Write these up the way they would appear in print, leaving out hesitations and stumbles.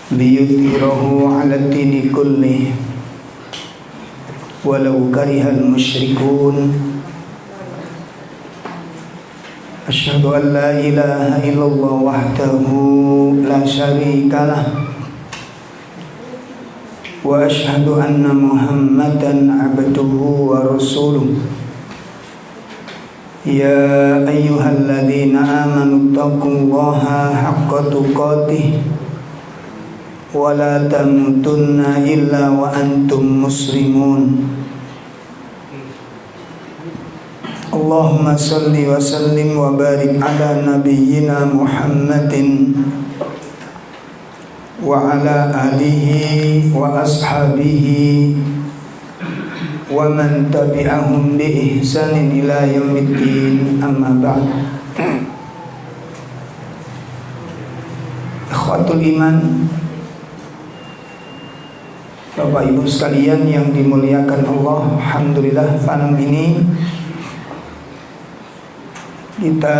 liyudhhirahu 'ala ad-dini kullih walau karihal musyrikun. Asyhadu an la ilaha illallah wahdahu la syarikalah wa asyhadu anna Muhammadan 'abduhu wa rasuluh. Ya ayyuhalladzina amanu taqullaha haqqa tuqatih wa la tamutunna illa wa antum muslimun. Allahumma salli wa sallim wa barik ala nabiyyina Muhammadin wa ala alihi wa ashabihi wa man tabi'ahum bi ihsanin ila yaumiddin, amma ba'd. Ikhwatul iman, Bapak Ibu sekalian yang dimuliakan Allah, alhamdulillah malam ini kita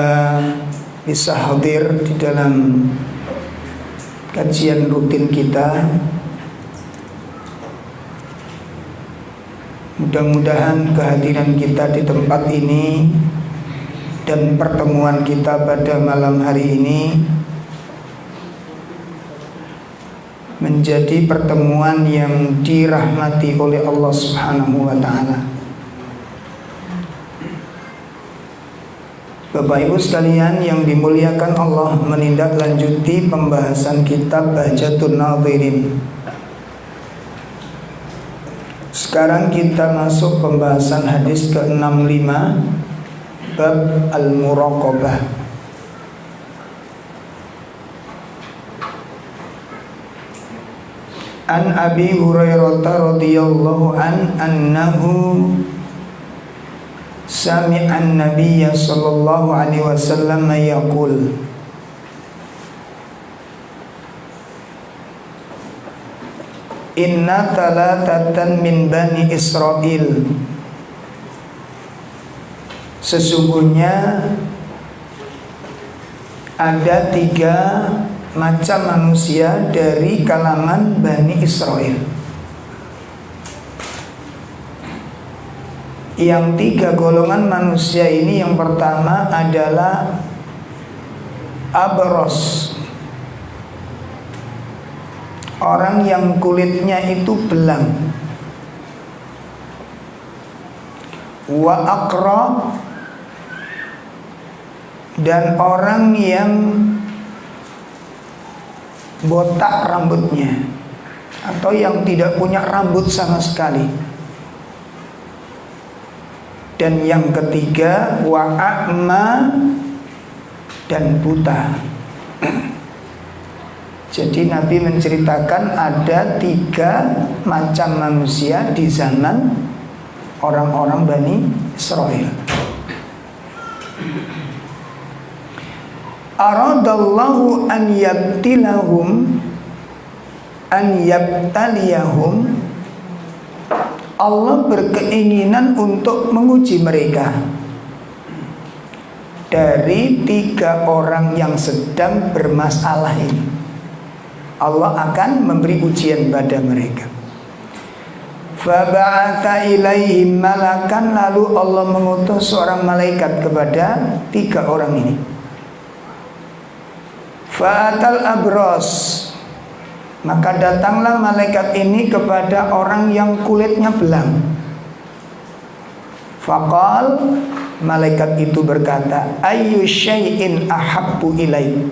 bisa hadir di dalam kajian rutin kita. Mudah-mudahan kehadiran kita di tempat ini dan pertemuan kita pada malam hari ini menjadi pertemuan yang dirahmati oleh Allah Subhanahu wa ta'ala. Bapak Ibu sekalian yang dimuliakan Allah, menindaklanjuti pembahasan kitab Bahjatun Nadhirin. Sekarang kita masuk pembahasan hadis ke-65, bab al-muraqabah. An Abi Hurairah radhiyallahu anhu sami'an nabiyya sallallahu alaihi wasallam yaqul inna thalathatan min bani Israil, sesungguhnya ada 3 macam manusia dari kalangan Bani Israel. Yang 3 golongan manusia ini, yang pertama adalah abros, orang yang kulitnya itu belang. Wa aqra, dan orang yang botak rambutnya atau yang tidak punya rambut sama sekali. Dan yang ketiga wa a'ma, dan buta. Jadi Nabi menceritakan ada 3 macam manusia di zaman orang-orang Bani Israel. Aradallahu an yabtaliyahum, Allah berkeinginan untuk menguji mereka dari 3 orang yang sedang bermasalah ini. Allah akan memberi ujian pada mereka. Faba'atha ilaihim malakan, lalu Allah mengutus seorang malaikat kepada 3 orang ini. Fa'atal abros, maka datanglah malaikat ini kepada orang yang kulitnya belang. Faqal, malaikat itu berkata, ayyu syai'in ahabbu ilaik.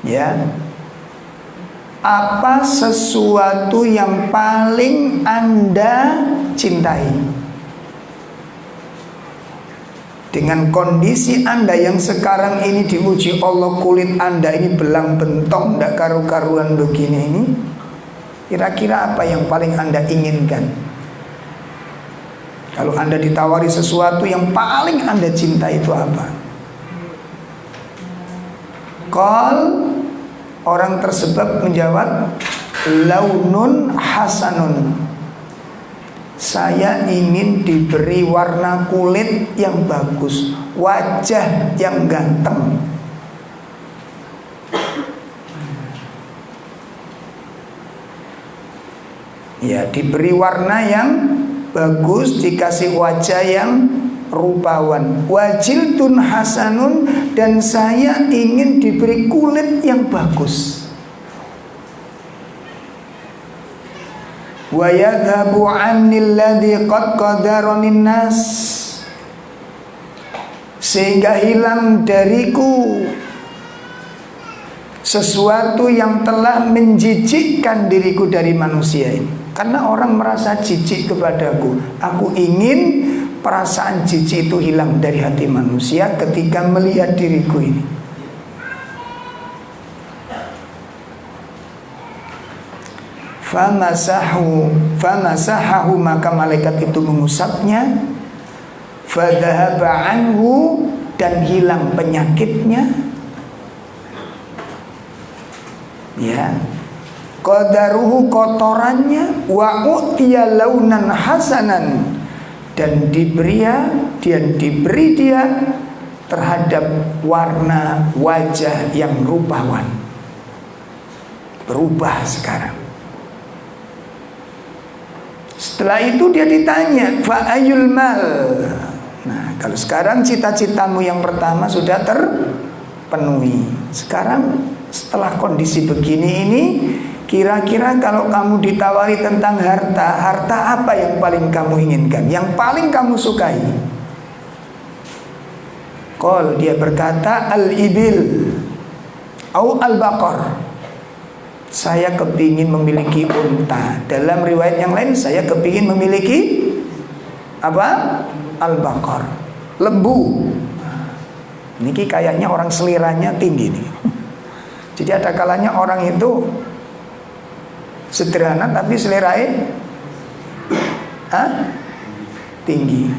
Ya, apa sesuatu yang paling Anda cintai? Dengan kondisi Anda yang sekarang ini diuji Allah, kulit Anda ini belang bentong, tidak karu-karuan begini ini, kira-kira apa yang paling Anda inginkan? Kalau Anda ditawari sesuatu yang paling Anda cinta, itu apa? Qal, orang tersebut menjawab, launun hasanun, saya ingin diberi warna kulit yang bagus, wajah yang ganteng. Ya, diberi warna yang bagus, dikasih wajah yang rupawan. Wajiltun hasanun, dan saya ingin diberi kulit yang bagus. Wa yadhabu annil ladzi qad qadaronin nas, sehingga hilang dariku sesuatu yang telah menjijikkan diriku dari manusia ini. Karena orang merasa jijik kepadaku, aku ingin perasaan jijik itu hilang dari hati manusia ketika melihat diriku ini. Famasahahu, maka malaikat itu mengusapnya. Fadhahaba anhu, dan hilang penyakitnya. Ya, qadaruhu, kotorannya. Wa u'tiya launan hasanan, dan diberi dia terhadap warna wajah yang rupawan. Berubah sekarang. Setelah itu dia ditanya, fa'ayul mal. Nah, kalau sekarang cita-citamu yang pertama sudah terpenuhi. Sekarang setelah kondisi begini ini, kira-kira kalau kamu ditawari tentang harta, harta apa yang paling kamu inginkan, yang paling kamu sukai? Qal, dia berkata, al-ibil au al-baqar. Saya kepingin memiliki unta. Dalam riwayat yang lain, saya kepingin memiliki apa? Al-baqar, lembu. Ini kayaknya orang seliranya tinggi nih. Jadi ada kalanya orang itu sederhana tapi selerae tinggi.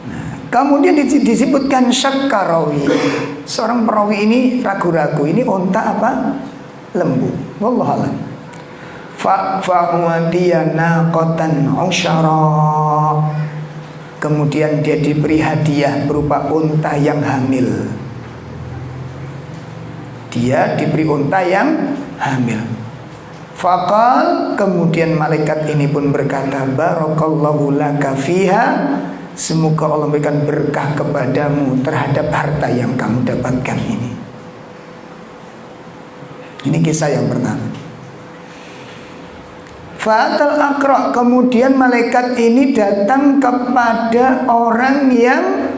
Nah, kemudian disebutkan Syakkarawi. Seorang perawi ini ragu-ragu, ini unta apa lembu. Wallahu a'lam. Fa'uwadiyana naqatan usyara. Kemudian dia diberi hadiah berupa unta yang hamil. Dia diberi unta yang hamil. Faqal, kemudian malaikat ini pun berkata, barakallahu laka fiha, semoga Allah memberikan berkah kepadamu terhadap harta yang kamu dapatkan ini. Ini kisah yang pertama. Fa'atal Aqra, kemudian malaikat ini datang kepada orang yang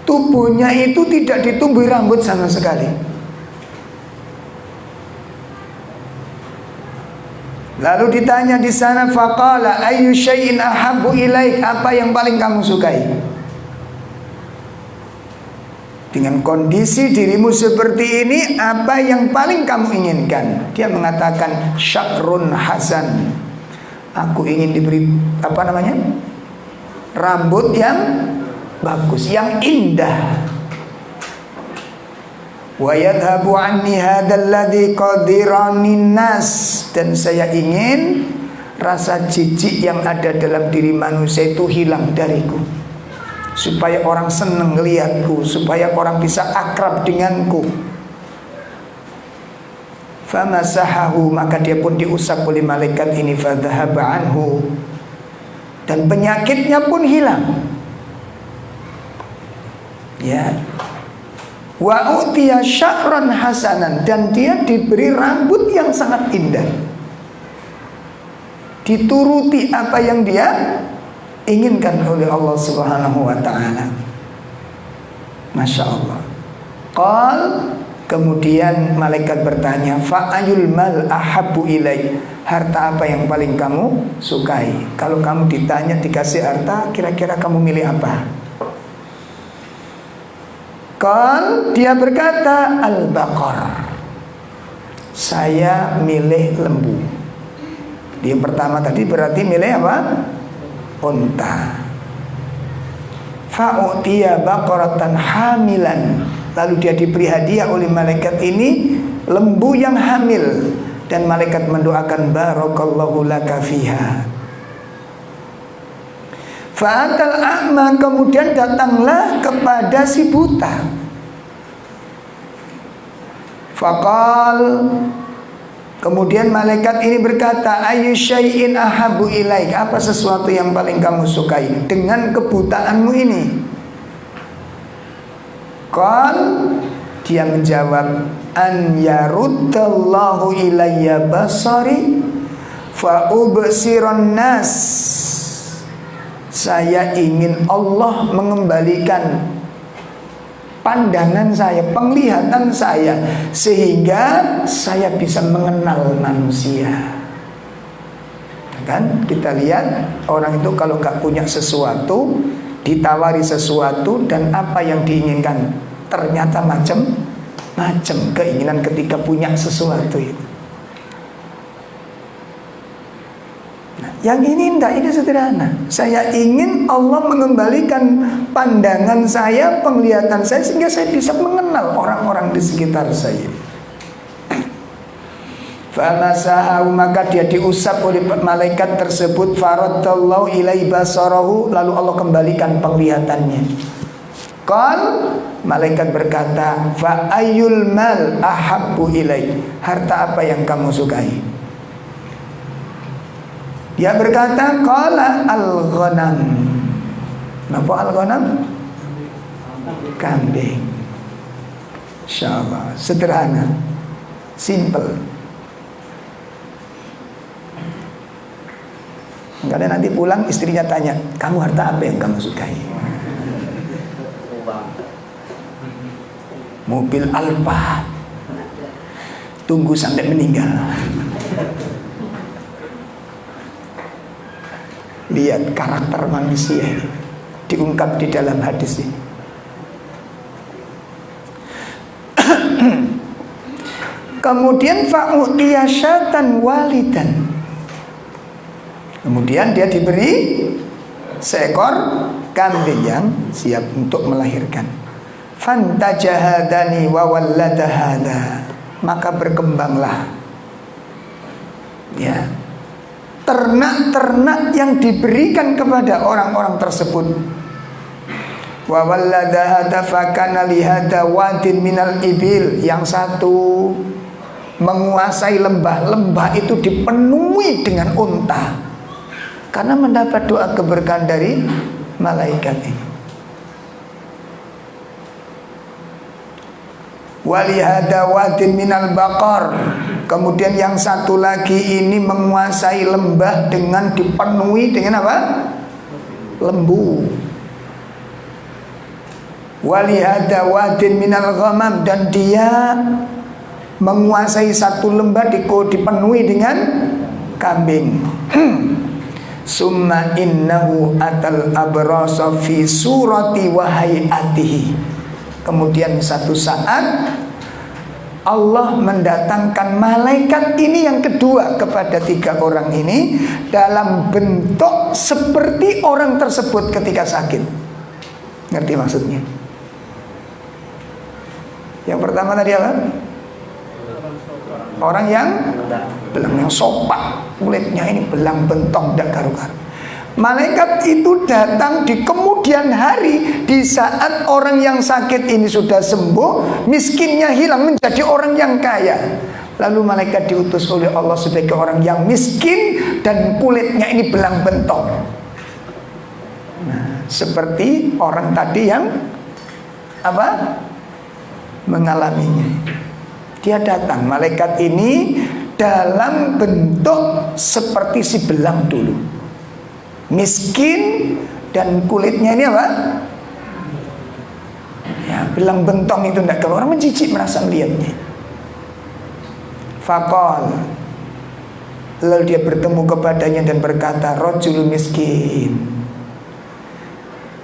tubuhnya itu tidak ditumbuhi rambut sama sekali. Lalu ditanya di sana, faqala ayyu syai'in ahabbu ilaik, apa yang paling kamu sukai? Dengan kondisi dirimu seperti ini, apa yang paling kamu inginkan? Dia mengatakan syakrun hasan. Aku ingin diberi rambut yang bagus, yang indah. Wa yadhabu anni hadzal ladzi qadiranin nas, dan saya ingin rasa jijik yang ada dalam diri manusia itu hilang dariku, supaya orang senang melihatku, supaya orang bisa akrab denganku. Famasahahu, maka dia pun diusap oleh malaikat ini. Fadhahaba anhu, dan penyakitnya pun hilang. Ya. Wa utiya sya'ran hasanan, dan dia diberi rambut yang sangat indah. Dituruti apa yang dia inginkan oleh Allah Subhanahu wa ta'ala. Masya Allah. Qal, kemudian malaikat bertanya, fa'ayul mal ahabbu ilaik, harta apa yang paling kamu sukai? Kalau kamu ditanya dikasih harta, kira-kira kamu milih apa? Qal, dia berkata, al-baqar, saya milih lembu. Yang pertama tadi berarti milih apa? Unta. Fa'utiya baqaratan hamilan, lalu dia diberi hadiah oleh malaikat ini lembu yang hamil, dan malaikat mendoakan barakallahu laka fiha. Fa'atal a'ma, kemudian datanglah kepada si buta. Faqal, Kemudian malaikat ini berkata, ayu syai'in ahabu ilaik, apa sesuatu yang paling kamu sukai dengan kebutaanmu ini? Qal, dia menjawab, an yaruddallahu ilayya basari fa ubsiron nas. Saya ingin Allah mengembalikan pandangan saya, penglihatan saya, sehingga saya bisa mengenal manusia. Kan kita lihat orang itu kalau nggak punya sesuatu, ditawari sesuatu, dan apa yang diinginkan ternyata macam-macam keinginan ketika punya sesuatu itu. Yang ini enggak, ini sederhana. Saya ingin Allah mengembalikan pandangan saya, penglihatan saya, sehingga saya bisa mengenal orang-orang di sekitar saya. Famasahu, maka dia diusap oleh malaikat tersebut. Faradallahu ilaihi basarahu, lalu Allah kembalikan penglihatannya. Qal, malaikat berkata, fa ayyul mal ahabbu ilaik, harta apa yang kamu sukai? Dia berkata, qala al-ghanam. Apa al-ghanam? Kambing. Insyaallah, sederhana, simple. Karena nanti pulang istrinya tanya, kamu harta apa yang kamu sukai? Mobil Alphard. Tunggu sampai meninggal. Lihat karakter manusia ini diungkap di dalam hadis ini. Kemudian fa'u'tiya syatan walidan. Kemudian dia diberi seekor kambing yang siap untuk melahirkan. Fantajahadani wa walladahada, maka berkembanglah ya ternak-ternak yang diberikan kepada orang-orang tersebut. Wa walladahada fakana lihada wadin minal ibil, yang satu menguasai lembah-lembah itu dipenuhi dengan unta, karena mendapat doa keberkahan dari malaikat ini. Walihada wadin minal baqar, kemudian yang satu lagi ini menguasai lembah dengan dipenuhi dengan apa? Lembu. Walihada wadin minal ghamam, dan dia menguasai satu lembah dipenuhi dengan kambing. Summa innahu atal abrasa fi surati wa hayatihi. Kemudian satu saat Allah mendatangkan malaikat ini yang kedua kepada tiga orang ini dalam bentuk seperti orang tersebut ketika sakit. Ngerti maksudnya? Yang pertama tadi apa? Orang yang belang, yang sopak, kulitnya ini belang bentong, tidak karu-karu. Malaikat itu datang di kemudian hari, di saat orang yang sakit ini sudah sembuh, miskinnya hilang menjadi orang yang kaya. Lalu malaikat diutus oleh Allah sebagai orang yang miskin dan kulitnya ini belang bentong. Nah, seperti orang tadi yang apa? Mengalaminya. Dia datang, malaikat ini dalam bentuk seperti si belang dulu. Miskin dan kulitnya ini apa? Ya, belang bentong itu tidak keluar, orang menjijik merasa melihatnya. Faqal, lalu dia bertemu kepadanya dan berkata, rajulun miskin,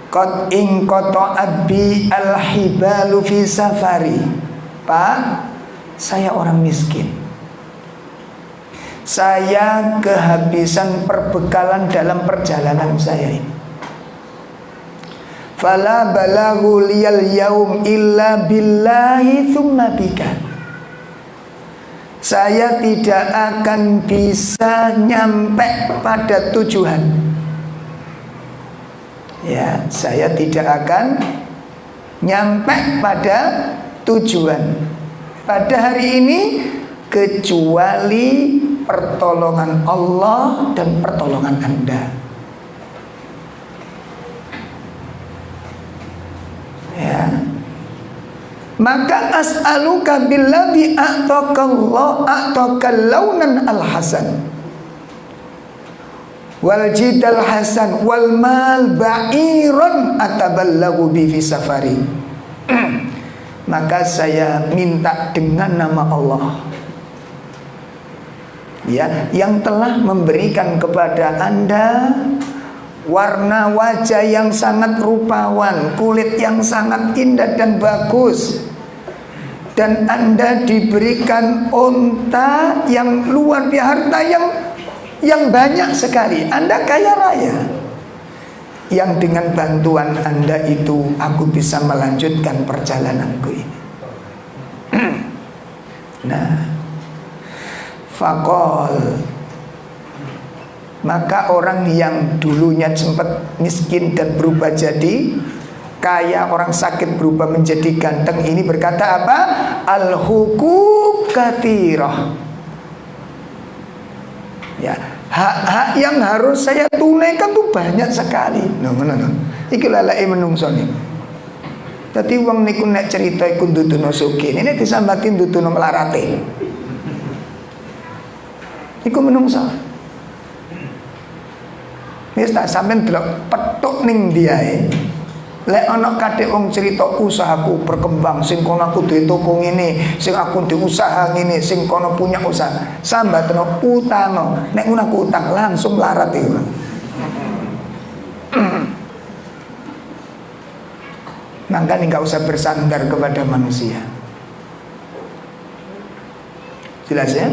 qad in qata'at bi al-hibalu fi safari. Pak, saya orang miskin, saya kehabisan perbekalan dalam perjalanan saya ini. Fala balaghu liyal yaum illa billahi thumma bika. Saya tidak akan bisa nyampe pada tujuan. Ya, saya tidak akan nyampe pada tujuan. Pada hari ini kecuali pertolongan Allah dan pertolongan Anda. Ya. Maka as'aluka billadzi a'taqal launan al-hasan wal jidal hasan wal mal ba'iran ataballahu bi fi safari. Maka saya minta dengan nama Allah, ya, yang telah memberikan kepada Anda warna wajah yang sangat rupawan, kulit yang sangat indah dan bagus, dan Anda diberikan unta yang luar biasa, harta yang banyak sekali. Anda kaya raya, yang dengan bantuan Anda itu aku bisa melanjutkan perjalananku ini. Nah, faqol, maka orang yang dulunya sempat miskin dan berubah jadi kaya, orang sakit berubah menjadi ganteng, ini berkata apa? Al-huquq katsirah. Ya, hak-hak yang harus saya tunaikan tuh banyak sekali. No. Iki lalake menungso nih. Dadi wong niku nek cerita iku ndudono sugih, ini disambatin ndudono melarate. Iku menungso. Wis tak sampean delok petuk ning diae. Lek ana kadek wong cerita usahaku berkembang, sing kono aku duwe toko ngene, sing aku duwe usaha ngene, sing kono punya usaha, sambatno utang. Nek ngono aku utang langsung larat iki. Maka enggak usah bersandar kepada manusia. Jelas ya?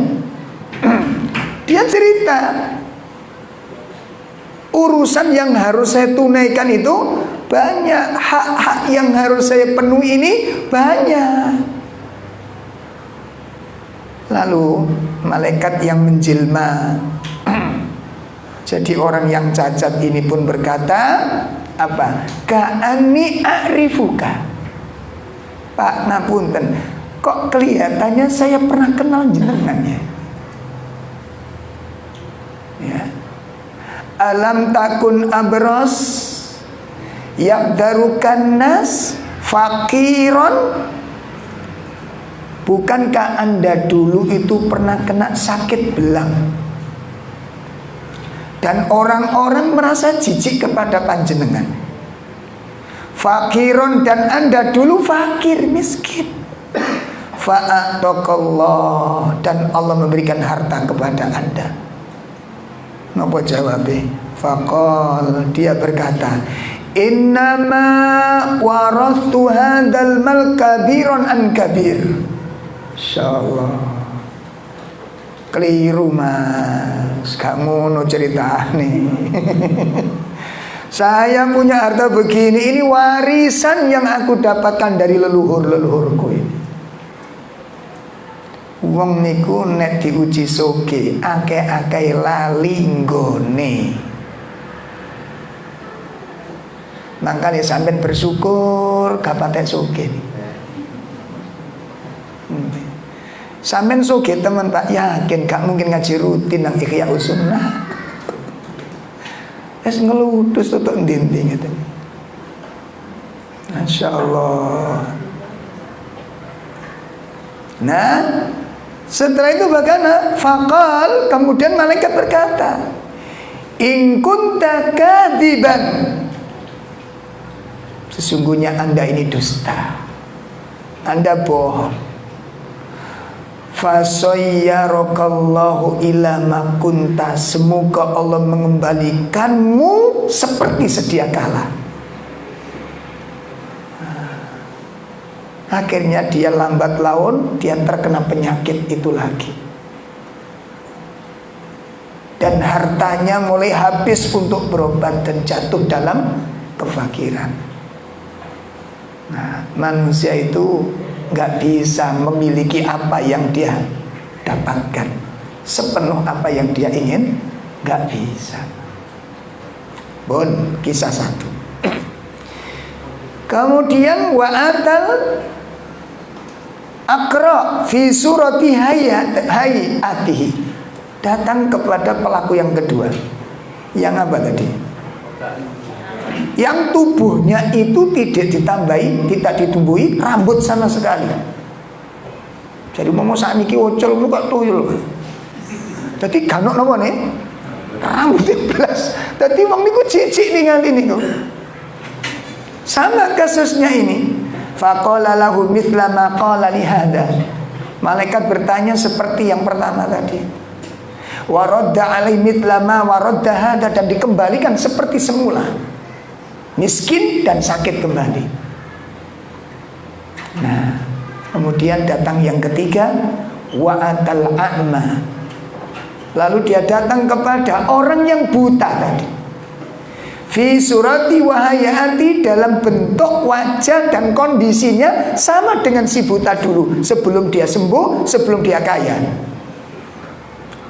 Dia cerita urusan yang harus saya tunaikan itu banyak, hak-hak yang harus saya penuhi ini banyak. Lalu malaikat yang menjelma jadi orang yang cacat ini pun berkata, apa? Ka'anni a'rifuka. Pak Napunten, kok kelihatannya saya pernah kenal jenengannya. Ya. Alam takun abros yabdarukan nas fakiron. Bukankah Anda dulu itu pernah kena sakit belang dan orang-orang merasa jijik kepada panjenengan? Fakiron, dan Anda dulu fakir, miskin. Fa'atakallah, dan Allah memberikan harta kepada Anda. Napa jawabnya? Faqal, dia berkata, innama warastu hadzal mal kabiron an kabir. Insyaallah. Keliru mas, gak ngono ceritane. Saya punya harta begini, ini warisan yang aku dapatkan dari leluhur-leluhurku ini. Wong niku nek diuji soge akeh-akeh lali nggone. Makanya sampean bersyukur gak patek soge. Sampean soge teman Pak, yakin gak mungkin ngaji rutin nang Ihya Sunnah. Es ngeludus tutuk ndi-ndi ngeten. Masyaallah. Nah, setelah itu bagaimana? Faqal, kemudian malaikat berkata, in kunta kadziban, sesungguhnya Anda ini dusta, Anda bohong. Fasayyarakallahu ila ma kunta, semoga Allah mengembalikanmu seperti sedia kala. Akhirnya dia lambat laun, dia terkena penyakit itu lagi. Dan hartanya mulai habis untuk berobat dan jatuh dalam kefakiran. Nah, manusia itu gak bisa memiliki apa yang dia dapatkan sepenuh apa yang dia ingin, gak bisa. Bon, kisah satu. Kemudian wa'atal Aqra fi surati hayatihi. Datang kepada pelaku yang kedua. Yang apa tadi? Yang tubuhnya itu tidak ditambahi, tidak ditumbuhi rambut sama sekali. Jadi mau sakniki ocol lu kok tuyul. Dadi ganok napa nih? Rambut blas. Dadi wong niku cicik ningali niku. Sama kasusnya ini. Faqala lahu mithla ma qala li hada. Malaikat bertanya seperti yang pertama tadi. Wa radda alai mithla ma wa radda hada, dan dikembalikan seperti semula. Miskin dan sakit kembali. Nah, kemudian datang yang ketiga, wa atal a'ma. Lalu dia datang kepada orang yang buta tadi. Fi surati wa hayati, dalam bentuk wajah dan kondisinya sama dengan si buta dulu, sebelum dia sembuh, sebelum dia kaya.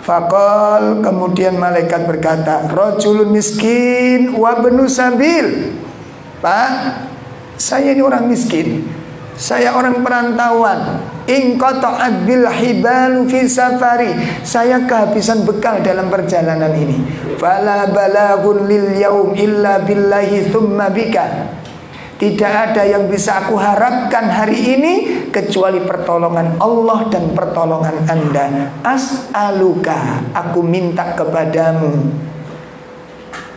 Faqal, kemudian malaikat berkata, rajulun miskin wa ibnu sabil. Pak, saya ini orang miskin, saya orang perantauan. In qata'at bil hibalu fi safari, saya kehabisan bekal dalam perjalanan ini. Fala balaghun lil yaum illa billahi thumma bika. Tidak ada yang bisa aku harapkan hari ini kecuali pertolongan Allah dan pertolongan Anda. As'aluka, aku minta kepadamu,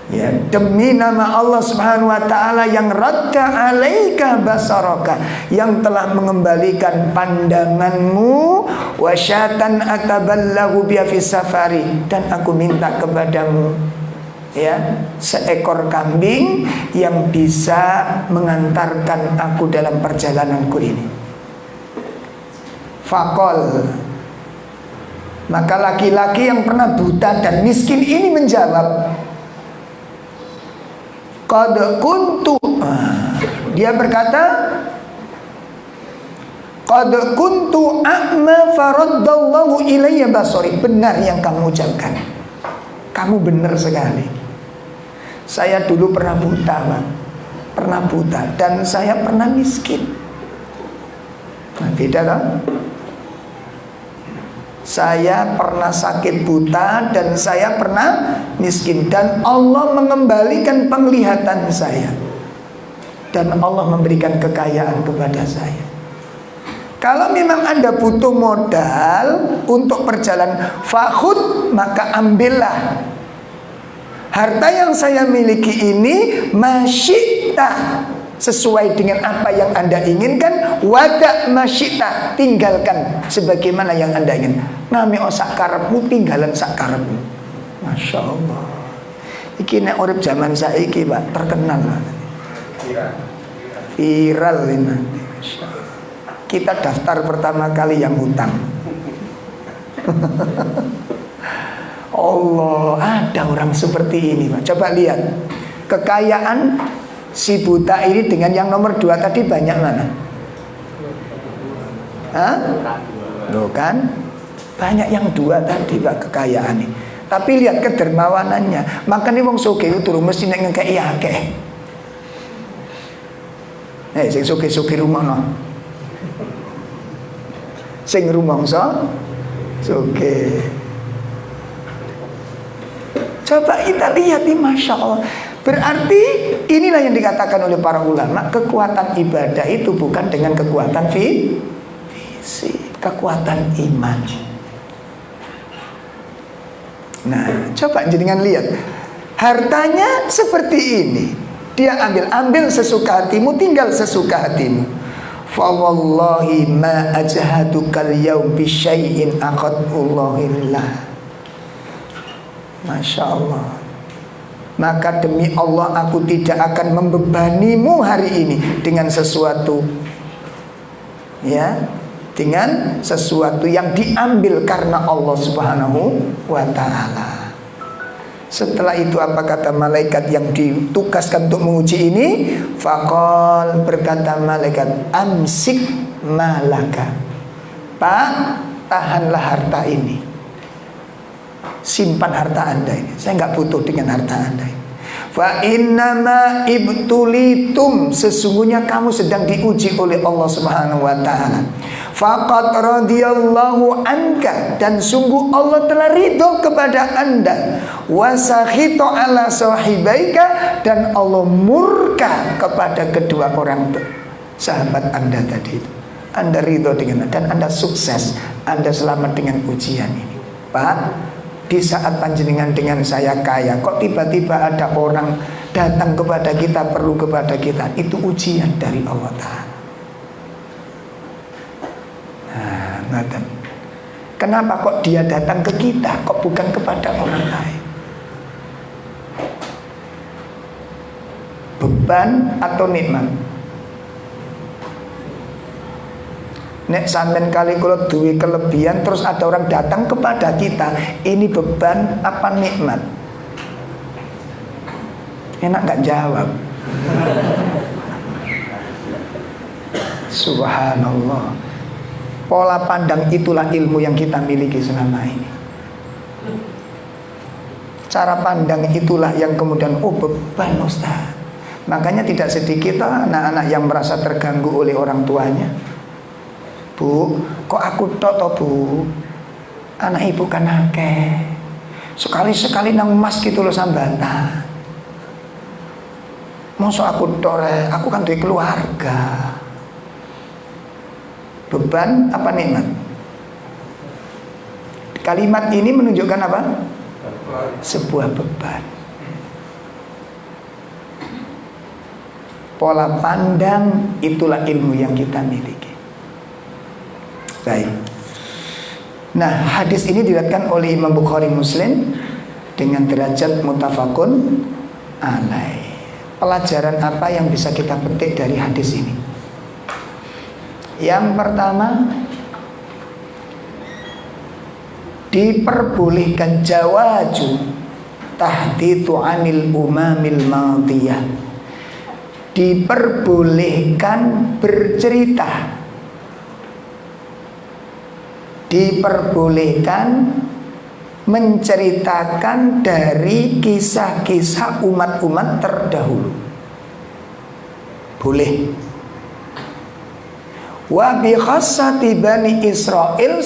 ya, demi nama Allah Subhanahu wa taala yang radda alaika basaraka, yang telah mengembalikan pandanganmu, wasyatan ataballahu biha fi safari, dan aku minta kepadamu, ya, seekor kambing yang bisa mengantarkan aku dalam perjalananku ini. Faqal, maka laki-laki yang pernah buta dan miskin ini menjawab, qad kuntu, dia berkata, qad kuntu a'ma faraddallahu ilayya basari. Benar yang kamu ucapkan, kamu benar sekali. Saya dulu pernah buta, Pak. Pernah buta dan saya pernah miskin. Nah, beda kan? Saya pernah sakit buta dan saya pernah miskin, dan Allah mengembalikan penglihatan saya, dan Allah memberikan kekayaan kepada saya. Kalau memang Anda butuh modal untuk perjalanan fakhud, maka ambillah harta yang saya miliki ini masyita, sesuai dengan apa yang Anda inginkan. Wada masyita, tinggalkan sebagaimana yang Anda ingin. Nami osak karepmu, tinggalan sak karepmu. Masya Allah. Iki nek urip zaman saiki, Pak, terkenal lah. Viral ini nanti. Kita daftar pertama kali yang hutang. Allah, ada orang seperti ini, Pak. Coba lihat kekayaan si buta ini dengan yang nomor 2 tadi banyak mana? Hah? Loh kan? Banyak yang 2 tadi, Pak, kekayaan ini. Tapi lihat kedermawanannya. Makanya wong sugih itu turun mesti nek ngekeki akeh. Sing sugih-sugih rumono. Sing rumangsa sugih. Coba kita lihat nih, Masya Allah. Berarti inilah yang dikatakan oleh para ulama, kekuatan ibadah itu bukan dengan kekuatan fisik, kekuatan iman. Nah, coba jenengan lihat, hartanya seperti ini, dia ambil sesuka hatimu, tinggal sesuka hatimu. Fa wallahi ma ajhadukal yaum bi syai'in aqadullah. Masya Allah. Maka demi Allah aku tidak akan membebanimu hari ini dengan sesuatu, ya, dengan sesuatu yang diambil karena Allah Subhanahu wa ta'ala. Setelah itu apa kata malaikat yang ditugaskan untuk menguji ini? Faqal, berkata malaikat, amsik malaka. Pak, tahanlah harta ini, simpan harta Anda ini. Saya nggak butuh dengan harta Anda ini. Fa innama ibtulitum, sesungguhnya kamu sedang diuji oleh Allah Subhanahu wa taala. Faqad radhiyallahu anka, dan sungguh Allah telah ridho kepada anda. Wasakhito ala sahibaika, dan Allah murka kepada kedua orang sahabat anda tadi itu. Anda ridho dengan, dan anda sukses, anda selamat dengan ujian ini. Pak, di saat panjenengan dengan saya kaya, kok tiba-tiba ada orang datang kepada kita, perlu kepada kita, itu ujian dari Allah Ta'ala. Nah, kenapa kok dia datang ke kita, kok bukan kepada orang lain? Beban atau nikmat? Nek sampean kali kalau duwe kelebihan terus ada orang datang kepada kita, ini beban apa nikmat? Enak gak jawab? Subhanallah. Pola pandang itulah ilmu yang kita miliki selama ini. Cara pandang itulah yang kemudian, oh beban Ustaz. Makanya tidak sedikit anak-anak yang merasa terganggu oleh orang tuanya. Bu, kok aku tok toh bu? Anak ibu kan akeh. Sekali-sekali nang emas gitu loh sambatan. Masa aku tok rek, aku kan duwe keluarga. Beban apa nikmat? Kalimat ini menunjukkan apa? Sebuah beban. Pola pandang itulah ilmu yang kita miliki. Baik. Nah, hadis ini diriwayatkan oleh Imam Bukhari Muslim dengan derajat muttafaqun alaih. Pelajaran apa yang bisa kita petik dari hadis ini? Yang pertama, diperbolehkan jawaju tahditsu anil umamil madiyah. Diperbolehkan bercerita, diperbolehkan menceritakan dari kisah-kisah umat-umat terdahulu. Boleh. Wa bi khassati Bani Israil,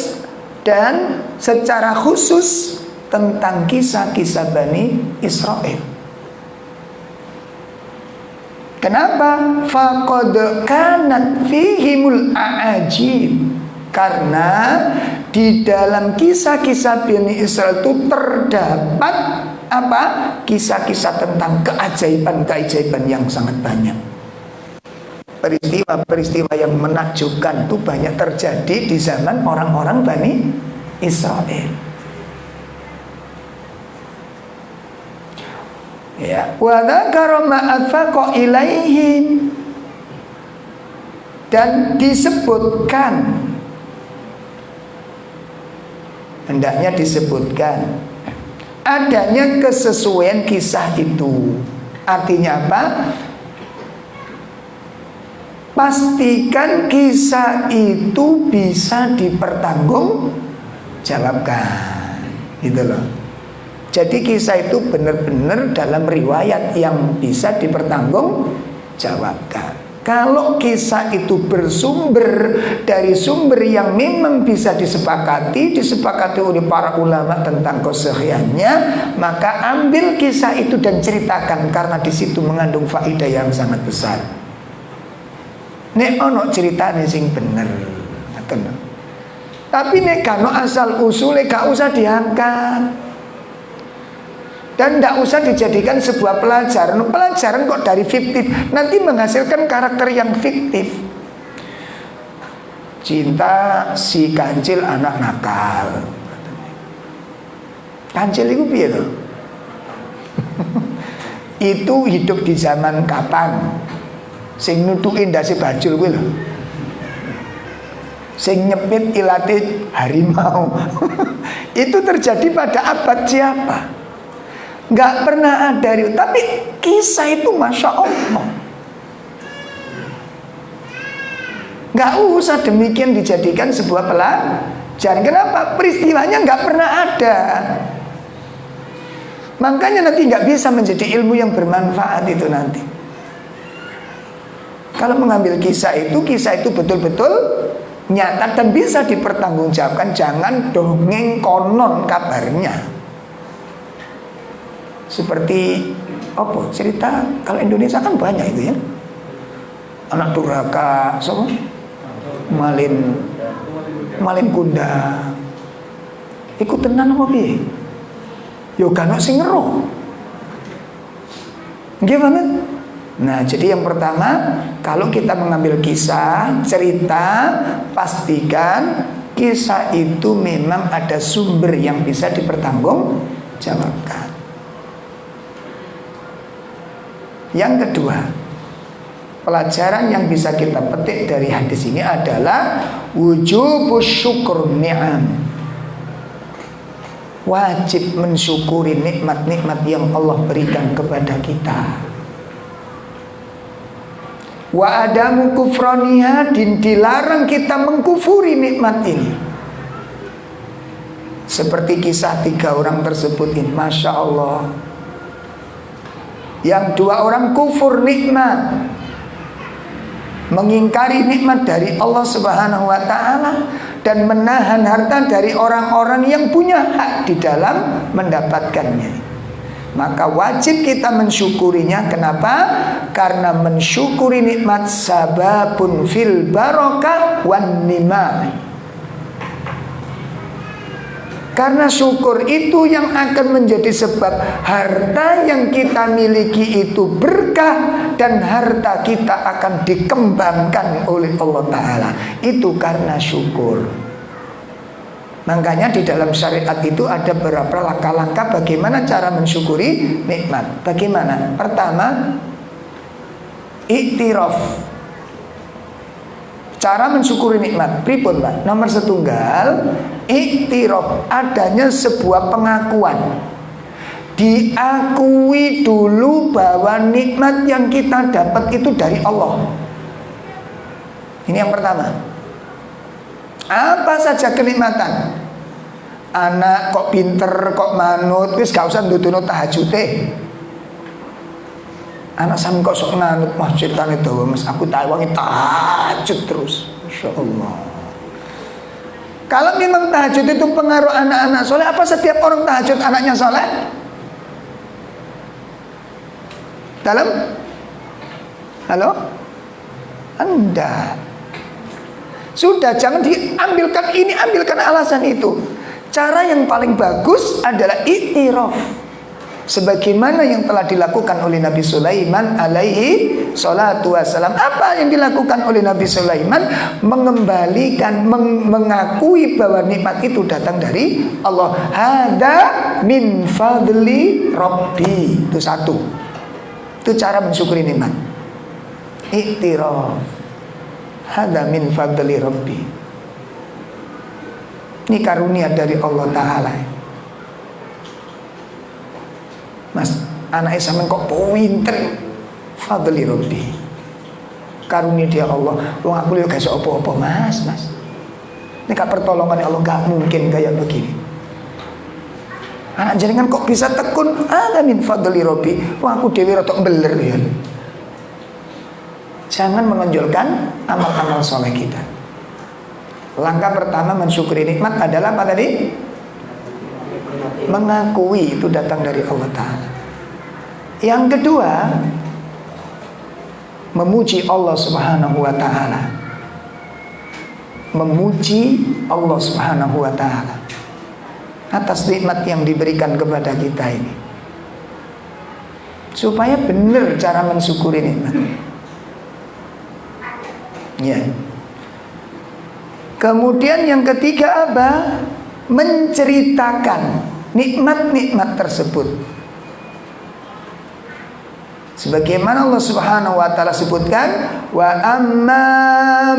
dan secara khusus tentang kisah-kisah Bani Israil. Kenapa? Faqad kanat fihimul a'ajib. Karena di dalam kisah-kisah Bani Israil itu terdapat apa? Kisah-kisah tentang keajaiban-keajaiban yang sangat banyak. Peristiwa-peristiwa yang menakjubkan itu banyak terjadi di zaman orang-orang Bani Israil. Ya, wa dzakara ma atfaqa ilaihim, dan disebutkan, hendaknya disebutkan adanya kesesuaian kisah itu. Artinya apa? Pastikan kisah itu bisa dipertanggungjawabkan, gitu loh. Jadi kisah itu benar-benar dalam riwayat yang bisa dipertanggungjawabkan. Kalau kisah itu bersumber dari sumber yang memang bisa disepakati oleh para ulama tentang kesahihannya, maka ambil kisah itu dan ceritakan, karena di situ mengandung faedah yang sangat besar. Nek ono ceritane sing bener, ngoten. Tapi nek kano asal usule gak usah diangkat. Dan tidak usah dijadikan sebuah pelajaran. Pelajaran kok dari fiktif, nanti menghasilkan karakter yang fiktif. Cinta si kancil anak nakal. Kancil itu piye to? Itu hidup di zaman kapan? Sing nutuki ndase bajul kuwi lho. Sing nyepit ilate harimau. Itu terjadi pada abad siapa? Nggak pernah ada, tapi kisah itu Masya Allah. Nggak usah demikian dijadikan sebuah pelajaran. Kenapa? Peristiwanya nggak pernah ada. Makanya nanti nggak bisa menjadi ilmu yang bermanfaat itu nanti. Kalau mengambil kisah itu betul-betul nyata dan bisa dipertanggungjawabkan. Jangan dongeng konon kabarnya. Seperti apa cerita kalau Indonesia kan banyak itu ya. Anak durhaka, so, malin kunda. Iku tenan apa piye? Yo kan sing ngero. Gimana? Nah, jadi yang pertama, kalau kita mengambil kisah, cerita, pastikan kisah itu memang ada sumber yang bisa dipertanggungjawabkan. Yang kedua, pelajaran yang bisa kita petik dari hadis ini adalah wujubus syukur ni'am. Wajib mensyukuri nikmat-nikmat yang Allah berikan kepada kita. Wa adamu kufraniha, dilarang kita mengkufuri nikmat ini. Seperti kisah 3 orang tersebut ini, Masya Allah. Yang 2 orang kufur nikmat, mengingkari nikmat dari Allah Subhanahu wa ta'ala, dan menahan harta dari orang-orang yang punya hak di dalam mendapatkannya. Maka wajib kita mensyukurinya. Kenapa? Karena mensyukuri nikmat sababun fil barakah wan nimah. Karena syukur itu yang akan menjadi sebab harta yang kita miliki itu berkah, dan harta kita akan dikembangkan oleh Allah Ta'ala. Itu karena syukur. Makanya di dalam syariat itu ada beberapa langkah-langkah bagaimana cara mensyukuri nikmat. Bagaimana? Pertama, iktiraf. Cara mensyukuri nikmat pripun, Pak? Nomor setunggal, iktiraf, adanya sebuah pengakuan. Diakui dulu bahwa nikmat yang kita dapat itu dari Allah. Ini yang pertama. Apa saja kenikmatan? Anak kok pinter, kok manut, wis gak usah ndudono tahajud. Anak sami kok sok nganut masjid kan itu, Mas, aku tawangi tahajud terus. Masya Allah. Kalau memang tahajud itu pengaruh anak-anak soleh, apa setiap orang tahajud anaknya soleh? Dalam? Halo? Anda. Sudah, jangan diambilkan ini, ambilkan alasan itu. Cara yang paling bagus adalah iktiraf. Sebagaimana yang telah dilakukan oleh Nabi Sulaiman alaihi salatu wassalam. Apa yang dilakukan oleh Nabi Sulaiman? Mengembalikan, mengakui bahwa nikmat itu datang dari Allah. Hada min fadli Rabbi. Itu satu. Itu cara mensyukuri nikmat. Iktiraf. Hada min fadli Rabbi. Ini karunia dari Allah Ta'ala. Mas, anak sampean kok pinter. Fadli Rabbi. Karunia dia Allah. Wong aku yo gak iso apa-apa, Mas. Ini gak pertolongan Allah, gak mungkin kayak begini. Anak jaringan kok bisa tekun? Ada min fadli Rabbi. Wong aku dhewe rada mbeler ya. Jangan menonjolkan amal-amal soleh kita. Langkah pertama mensyukuri nikmat adalah apa tadi? Mengakui itu datang dari Allah Ta'ala. Yang kedua, memuji Allah Subhanahu wa Ta'ala. Memuji Allah Subhanahu wa Ta'ala atas nikmat yang diberikan kepada kita ini, supaya benar cara mensyukuri nikmat. Ya. Kemudian yang ketiga apa? Menceritakan nikmat-nikmat tersebut. Sebagaimana Allah Subhanahu wa Ta'ala sebutkan, wa amma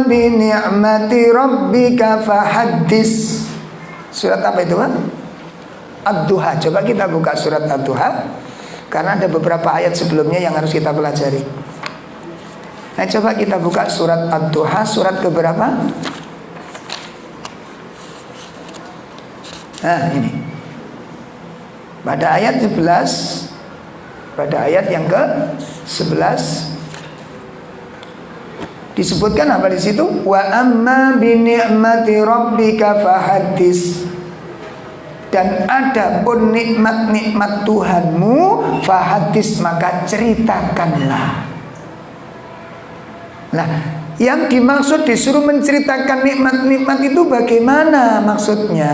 bi ni'mati rabbika fahaddis. Surat apa itu, Pak? Ad-Duha. Coba kita buka surat Ad-Duha, karena ada beberapa ayat sebelumnya yang harus kita pelajari. Nah, coba kita buka surat Ad-Duha, surat keberapa? Nah, ini. Pada ayat 11, pada ayat yang ke-11 Disebutkan apa di situ? Wa amma bi ni'mati rabbika fahaddits. Dan ada pun nikmat-nikmat Tuhanmu, fahaddits, maka ceritakanlah. Nah, yang dimaksud disuruh menceritakan nikmat-nikmat itu bagaimana maksudnya?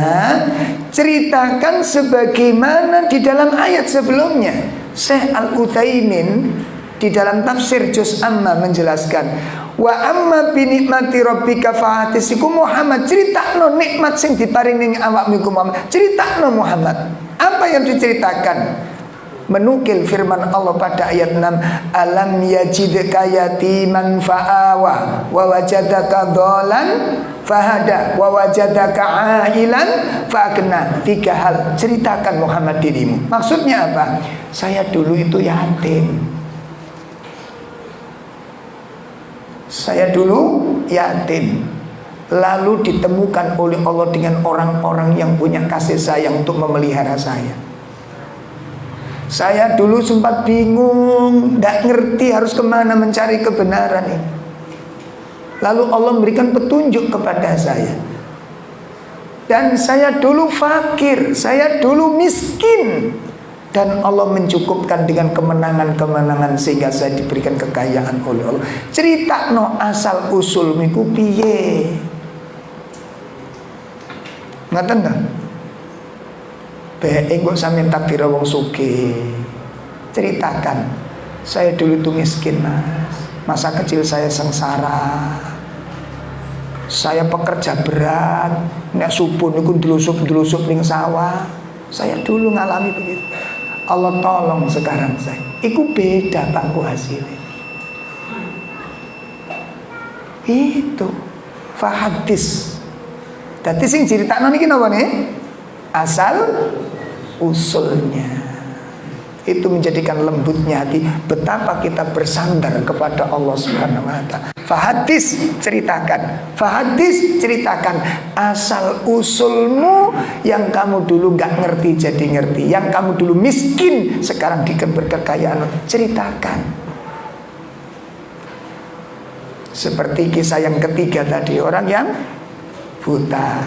Ceritakan sebagaimana di dalam ayat sebelumnya. Syekh Al-Utsaimin di dalam tafsir Juz Amma menjelaskan, wa amma bi nikmati rabbika fahaddits. Iku Muhammad critakno nikmat sing diparingi awakmu iku Muhammad. Critakno Muhammad. Apa yang diceritakan? Menukil firman Allah pada ayat 6, alam yajidka yatiman fa'awa wa wajadaka dhalan fahada wa wajadaka ailan fa'agna. 3 hal ceritakan Muhammad dirimu. Maksudnya apa? Saya dulu itu yatim. Saya dulu yatim, lalu ditemukan oleh Allah dengan orang-orang yang punya kasih sayang untuk memelihara saya. Saya dulu sempat bingung, gak ngerti harus kemana mencari kebenaran ini. Lalu Allah memberikan petunjuk kepada saya. Dan saya dulu fakir, saya dulu miskin. Dan Allah mencukupkan dengan kemenangan-kemenangan sehingga saya diberikan kekayaan oleh Allah. Cerita no asal usul miku piye. Ngaten ta? Bae engko sampeyan takdir wong sugih. Ceritakan, saya dulu itu miskin, Mas. Masa kecil saya sengsara. Saya pekerja berat, nek subuh niku delusup-delusup ning sawah. Saya dulu ngalami begitu. Allah tolong sekarang saya. Iku beda bangku hasilnya. Itu fahaddits. Dadi sing critakno niki napa nih? Asal usulnya. Itu menjadikan lembutnya hati, betapa kita bersandar kepada Allah Subhanahu wa taala. Fahaddits, ceritakan. Fahaddits, ceritakan asal usulmu yang kamu dulu gak ngerti jadi ngerti, yang kamu dulu miskin sekarang berkekayaan, ceritakan. Seperti kisah yang ketiga tadi, orang yang buta.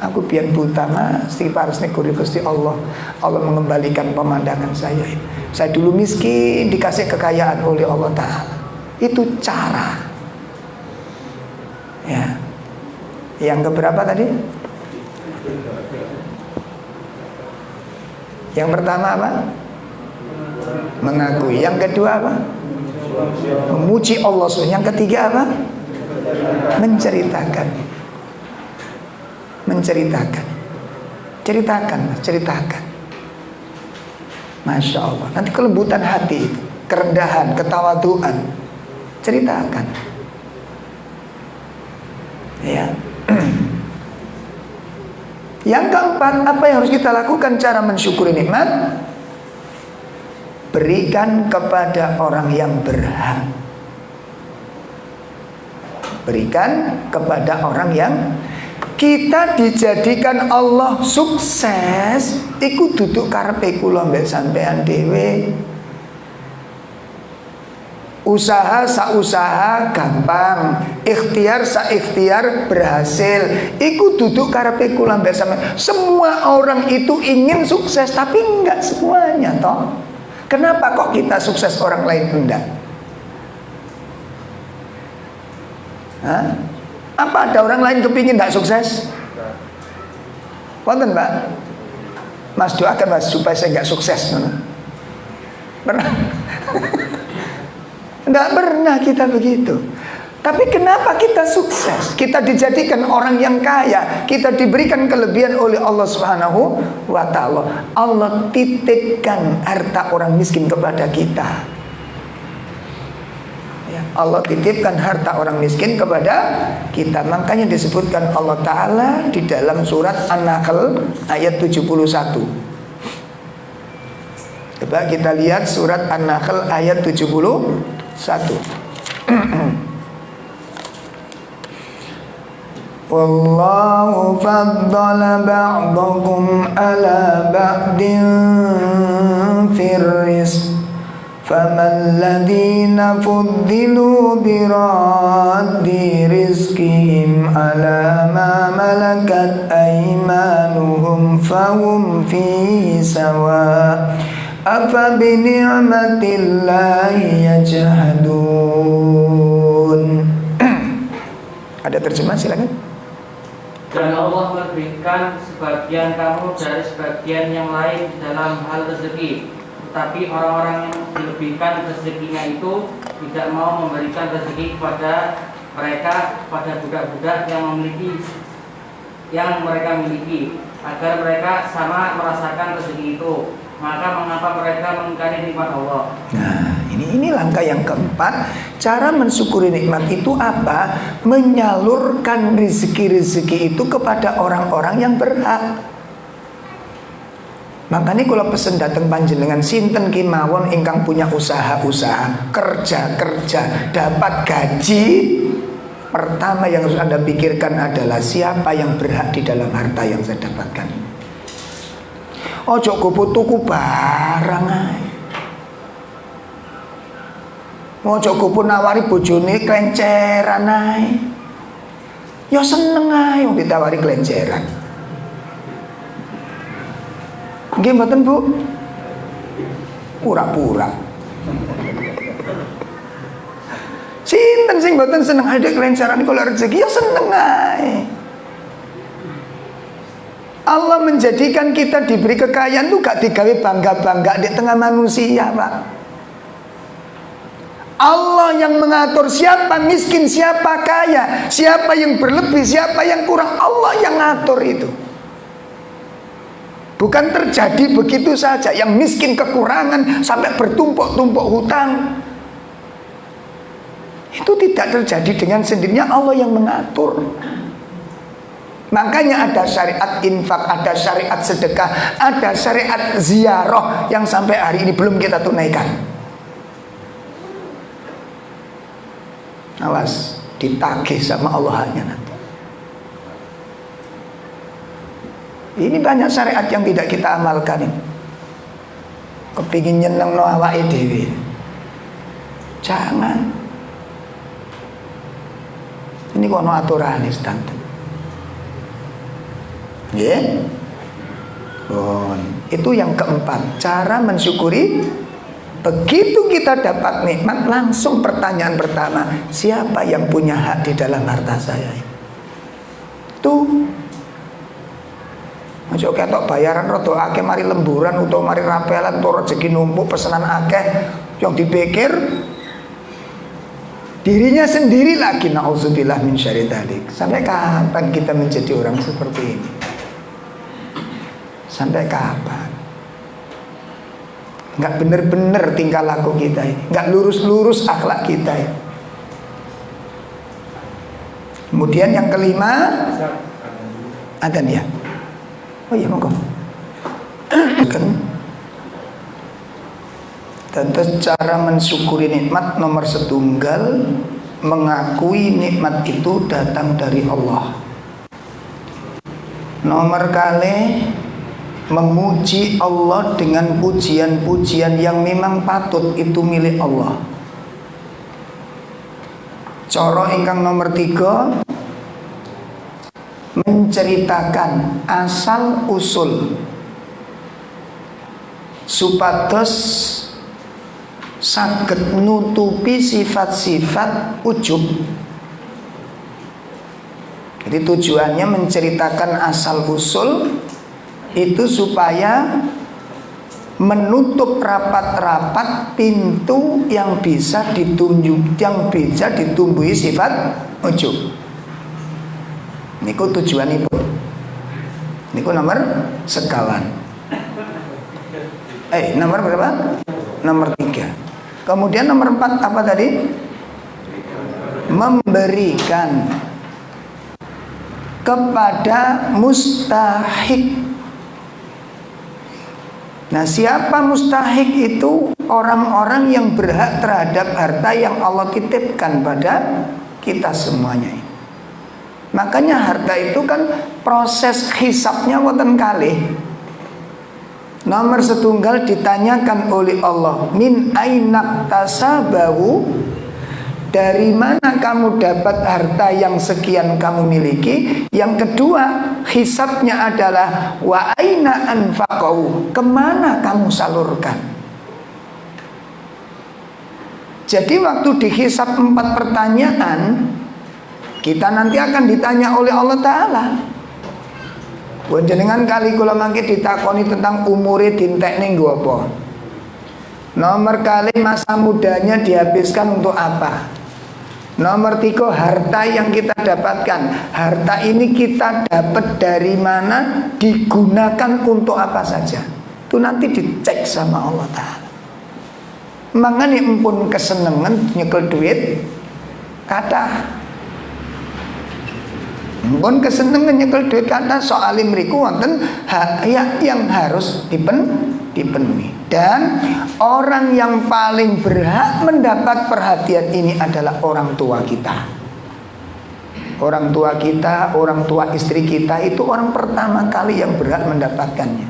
Aku biar buta, Mas, harus neguri Gusti Allah. Allah mengembalikan pemandangan saya. Saya dulu miskin, dikasih kekayaan oleh Allah Ta'ala. Itu cara. Ya. Yang keberapa tadi? Yang pertama apa? Mengakui. Yang kedua apa? Memuji Allah. Yang ketiga apa? Menceritakan. Menceritakan. Ceritakan. Masya Allah. Nanti kelembutan hati itu, kerendahan, ketawaduan, ceritakan. Ya. Yang keempat, apa yang harus kita lakukan cara mensyukuri nikmat? Berikan kepada orang yang berhak. Berikan kepada orang yang kita dijadikan Allah sukses. Iku duduk karepe kula mbek sampean dhewe. Usaha sausaha gampang, ikhtiar saikhtiar berhasil. Iku duduk karepe kula mbek sampean. Semua orang itu ingin sukses, tapi enggak semuanya toh. Kenapa kok kita sukses orang lain enggak? Hah? Apa ada orang lain kepingin tidak sukses? Wonten, Mbak? Mas doakan Mas supaya saya nggak sukses. Pernah? Tidak pernah kita begitu. Tapi kenapa kita sukses? Kita dijadikan orang yang kaya, kita diberikan kelebihan oleh Allah Subhanahu wa taala. Allah titipkan harta orang miskin kepada kita. Allah titipkan harta orang miskin kepada kita. Makanya disebutkan Allah Ta'ala di dalam surat An-Nahl ayat 71. Coba kita lihat surat An-Nahl ayat 71. Wallahu faddala ba'dakum ala ba'din fir rizq Faman ladina fuddilu biraddi rizqihim ala ma malakat aymanuhum fahum fihi sawa afa bi ni'matillahi yajhadun. Ada terjemah silakan. Dan Allah memberikan sebagian kamu dari sebagian yang lain dalam hal rezeki. Tetapi orang-orang yang dilebihkan rezekinya itu tidak mau memberikan rezeki kepada mereka, pada budak-budak yang mereka miliki, agar mereka sama merasakan rezeki itu. Maka mengapa mereka mengingkari nikmat Allah? Nah, ini langkah yang keempat. Cara mensyukuri nikmat itu apa? Menyalurkan rezeki-rezeki itu kepada orang-orang yang berhak. Makanya kalau pesen datang panjenengan sinten kimawon ingkang punya usaha-usaha, kerja-kerja, dapat gaji, pertama yang harus Anda pikirkan adalah siapa yang berhak di dalam harta yang saya dapatkan ini. Ojo gopo tuku barang ae. Ojo gopo nawari bojone klenceran ae. Ya seneng ae wong ditawari klenceran. Nggih mboten, Bu? Pura-pura. Sinten sing mboten seneng ada klenceran kalau rezeki ya seneng ae. Allah menjadikan kita diberi kekayaan itu gak digawe bangga-bangga di tengah manusia, Pak. Allah yang mengatur siapa miskin, siapa kaya, siapa yang berlebih, siapa yang kurang. Allah yang ngatur itu. Bukan terjadi begitu saja. Yang miskin kekurangan sampai bertumpuk-tumpuk hutang. Itu tidak terjadi dengan sendirinya, Allah yang mengatur. Makanya ada syariat infak, ada syariat sedekah, ada syariat ziarah yang sampai hari ini belum kita tunaikan. Awas, ditagih sama Allah hanya nanti. Ini banyak syariat yang tidak kita amalkan ini. Kepingin nyeneng no awake dhewe. Jangan. Ini kok no aturanis tante. Ya, itu yang keempat. Cara mensyukuri. Begitu kita dapat nikmat, langsung pertanyaan pertama, siapa yang punya hak di dalam harta saya? Tuh, aja ketok bayaran rodo akeh mari lemburan utawa mari rapelan to rezeki numpuk pesanan akeh, yang dipikir dirinya sendiri lagi. Nauzubillah min syarri dzalik. Sampai kapan kita menjadi orang seperti ini? Sampai kapan? Nggak bener-bener tingkah laku kita ini, nggak lurus-lurus akhlak kita ini. Kemudian yang kelima, adzan ya. Oh iya monggo. Tentu cara mensyukuri nikmat nomor setunggal, mengakui nikmat itu datang dari Allah. Nomor kali memuji Allah dengan pujian-pujian yang memang patut itu milik Allah. Coro ingkang nomor 3, menceritakan asal usul supados saged nutupi sifat-sifat ujub. Jadi tujuannya menceritakan asal usul itu supaya menutup rapat-rapat pintu yang bisa ditumbuhi sifat ujub. Niku tujuanipun. Niku nomor sekawan. Nomor berapa? Nomor 3. Kemudian nomor 4 apa tadi? Memberikan kepada mustahik. Nah, siapa mustahik itu? Orang-orang yang berhak terhadap harta yang Allah titipkan pada kita semuanya ini. Makanya harta itu kan proses hisabnya wonten kalih. Nomor setunggal ditanyakan oleh Allah, min ainak tasabahu, dari mana kamu dapat harta yang sekian kamu miliki. Yang kedua, hisabnya adalah wa aina anfaqahu, kemana kamu salurkan. Jadi waktu dihisab 4 pertanyaan, kita nanti akan ditanya oleh Allah Ta'ala. Jenengan kali kula mangke ditakoni tentang umure dintekne nggo apa. Nomor kali masa mudanya dihabiskan untuk apa. Nomor 3, harta yang kita dapatkan. Harta ini kita dapat dari mana, digunakan untuk apa saja. Itu nanti dicek sama Allah Ta'ala. Mangane empun kesenengan nyekel duit kata. Pun kesenengan nyekel duit kata soal mriku wonten hak yang harus dipenuhi. Dan orang yang paling berhak mendapat perhatian ini adalah orang tua kita. Orang tua kita, orang tua istri kita itu orang pertama kali yang berhak mendapatkannya.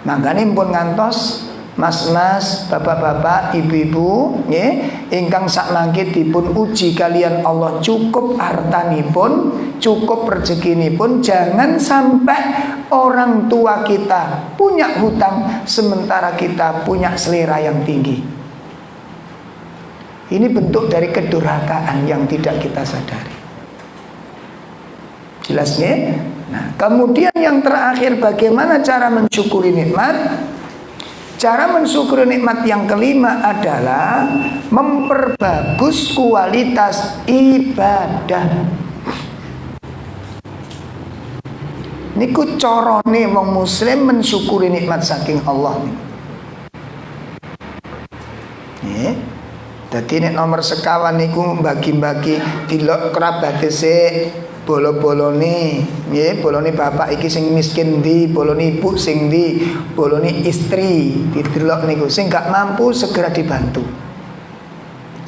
Makanya pun ngantos mas-mas, bapak-bapak, ibu-ibu, ingkang sakmangke dipun uji kalian Allah, cukup hartanipun, cukup rezekinipun. Jangan sampai orang tua kita punya hutang sementara kita punya selera yang tinggi. Ini bentuk dari kedurhakaan yang tidak kita sadari. Jelas ya? Nah, kemudian yang terakhir, bagaimana cara mensyukuri nikmat? Cara mensyukuri nikmat yang kelima adalah memperbagus kualitas ibadah. Niku corone wong muslim mensyukuri nikmat saking Allah. Dadi nek nomor sekawan niku bagi-bagi dilok kerabate sik, bolo-bolone, nggih, bolone bapak iki sing miskin ndi, bolone ibu sing ndi, bolone istri didelok niku. Sing gak mampu segera dibantu.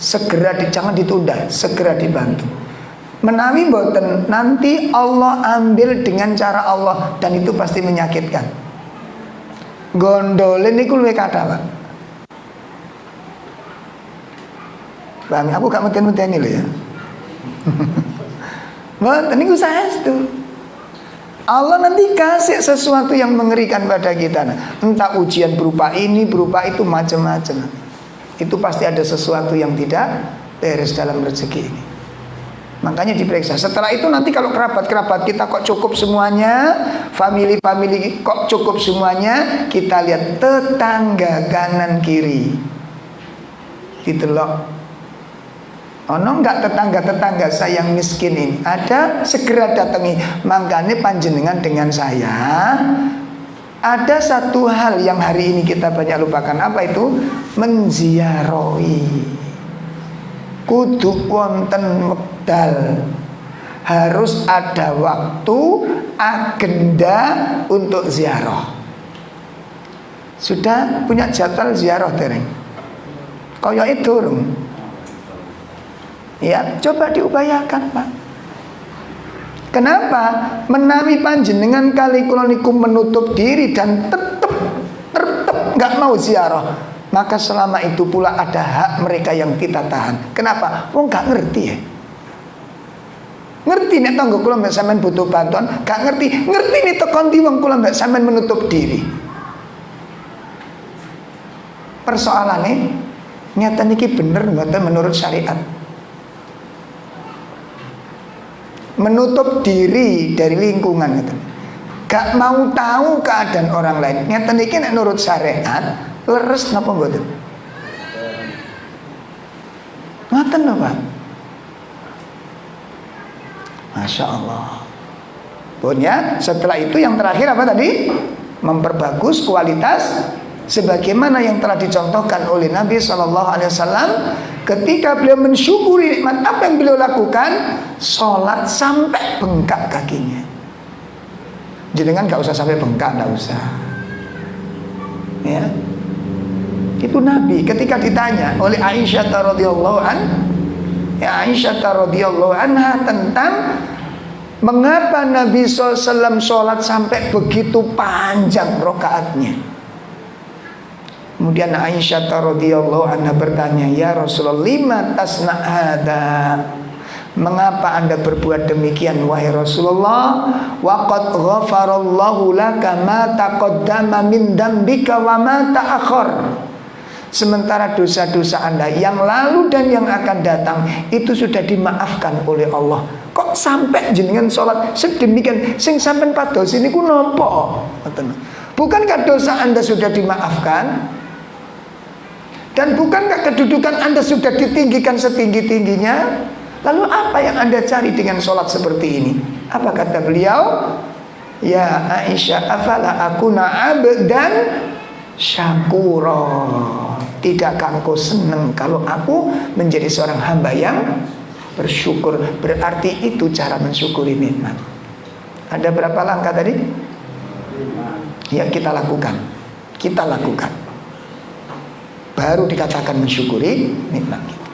Jangan ditunda, segera dibantu. Menawi mboten nanti Allah ambil dengan cara Allah dan itu pasti menyakitkan. Gondole niku luwih kathah, Pak. Bang, aku gak meten-meteni lho ya. Mboten niku saestu. Allah nanti kasih sesuatu yang mengerikan pada kita. Entah ujian berupa ini, berupa itu, macam-macam. Itu pasti ada sesuatu yang tidak beres dalam rezeki ini. Makanya diperiksa. Setelah itu nanti kalau kerabat-kerabat kita kok cukup semuanya, family kok cukup semuanya, kita lihat tetangga kanan kiri. Ditelok. Ono enggak tetangga-tetangga saya yang miskin ini? Ada, segera datangi. Makanya panjenengan dengan saya. Ada satu hal yang hari ini kita banyak lupakan. Apa itu? Menziarahi. Kudu wonten wekdal. Harus ada waktu, agenda untuk ziarah. Sudah punya jadwal ziarah dereng? Kaya itu durung. Ya, coba diupayakan, Pak. Kenapa? Menawi panjenengan kali kula niku menutup diri dan tetep nggak mau ziarah, maka selama itu pula ada hak mereka yang kita tahan. Kenapa? Wong nggak ngerti ya. Ngerti nek tangga kula mbek sampean butuh bantuan, gak ngerti. Ngerti nek tekon di wong kula mbek sampean menutup diri. Persoalane nyata niki bener mboten menurut syariat. Menutup diri dari lingkungan gitu. Gak mau tahu keadaan orang lain. Ngeten iki nek nurut syariat leres napa mboten? Ngoten napa? Masya Allah. Pokoknya setelah itu yang terakhir apa tadi? Memperbagus kualitas sebagaimana yang telah dicontohkan oleh Nabi SAW ketika beliau mensyukuri nikmat. Apa yang beliau lakukan? Sholat sampai bengkak kakinya. Jenengan gak usah sampai bengkak, gak usah. Ya, itu Nabi ketika ditanya oleh Aisyah radhiyallahu anha tentang Mengapa Nabi SAW sholat sampai begitu panjang rokaatnya? Kemudian Aisyah radhiyallahu anha bertanya, ya Rasulullah, lima tasna' hada, mengapa anda berbuat demikian wahai Rasulullah? Waqad ghafarallahu laka ma taqaddama min dambika wa ma ta'akhkhar. Sementara dosa-dosa anda yang lalu dan yang akan datang itu sudah dimaafkan oleh Allah. Kok sampai jenengan sholat sedemikian sing sampean pados ini ku nopo? Bukankah dosa anda sudah dimaafkan? Dan bukankah kedudukan anda sudah ditinggikan setinggi-tingginya? Lalu apa yang anda cari dengan sholat seperti ini? Apa kata beliau? Ya Aisyah, afala akuna abdan syakura. Tidakkah engkau senang kalau aku menjadi seorang hamba yang bersyukur? Berarti itu cara mensyukuri nikmat. Ada berapa langkah tadi? Ya, kita lakukan. Kita lakukan. Baru dikatakan mensyukuri nikmat kita.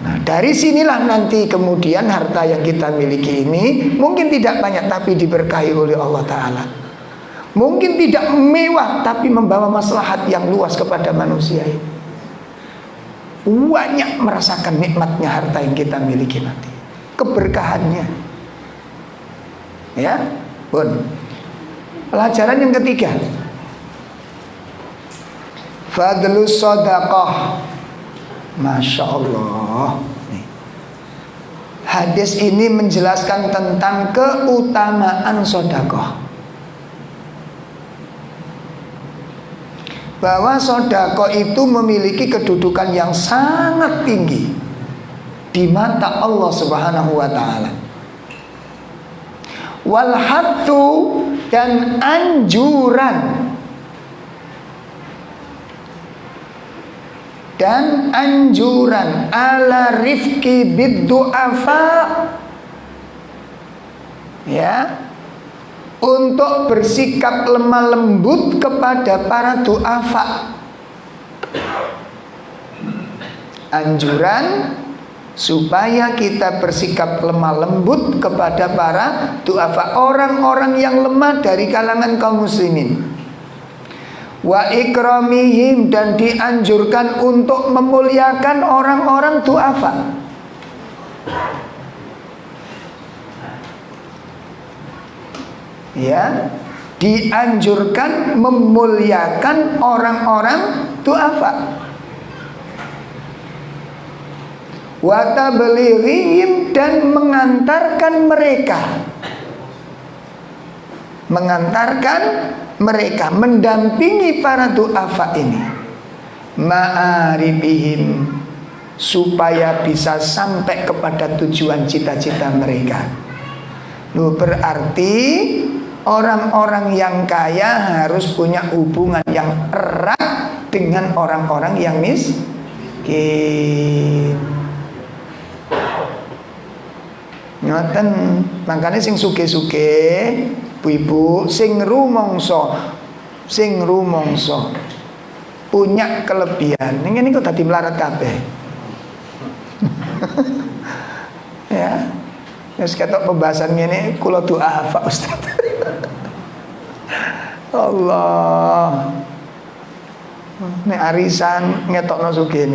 Nah, dari sinilah nanti kemudian harta yang kita miliki ini mungkin tidak banyak tapi diberkahi oleh Allah Ta'ala. Mungkin tidak mewah tapi membawa maslahat yang luas kepada manusia ini. Banyak merasakan nikmatnya harta yang kita miliki nanti, keberkahannya. Ya, Bun. Pelajaran yang ketiga, fadlus shadaqah. Masya Allah. Hadis ini menjelaskan tentang keutamaan sedekah. Bahwa sedekah itu memiliki kedudukan yang sangat tinggi di mata Allah Subhanahu wa taala. Wal hattu, dan anjuran, ala rifqi biddu'afa, ya, untuk bersikap lemah lembut kepada para du'afa. Anjuran supaya kita bersikap lemah lembut kepada para du'afa, orang-orang yang lemah dari kalangan kaum muslimin. Wa ikramihim, dan dianjurkan untuk memuliakan orang-orang du'afa. Ya, dianjurkan memuliakan orang-orang du'afa. Wa tablighihim, dan mengantarkan mereka, mendampingi para du'afa ini, ma'aribihim, supaya bisa sampai kepada tujuan cita-cita mereka. Berarti orang-orang yang kaya harus punya hubungan yang erat dengan orang-orang yang miskin. Ngoten, makanya sing sugih-sugih, ibu-ibu, sing rumangsa punya kelebihan. Ini kok tadi melarat kabeh. Ya. Wis ketok pembahasan ngene kula doa Pak Ustaz. Allah. Nek arisan ngetokno sugih.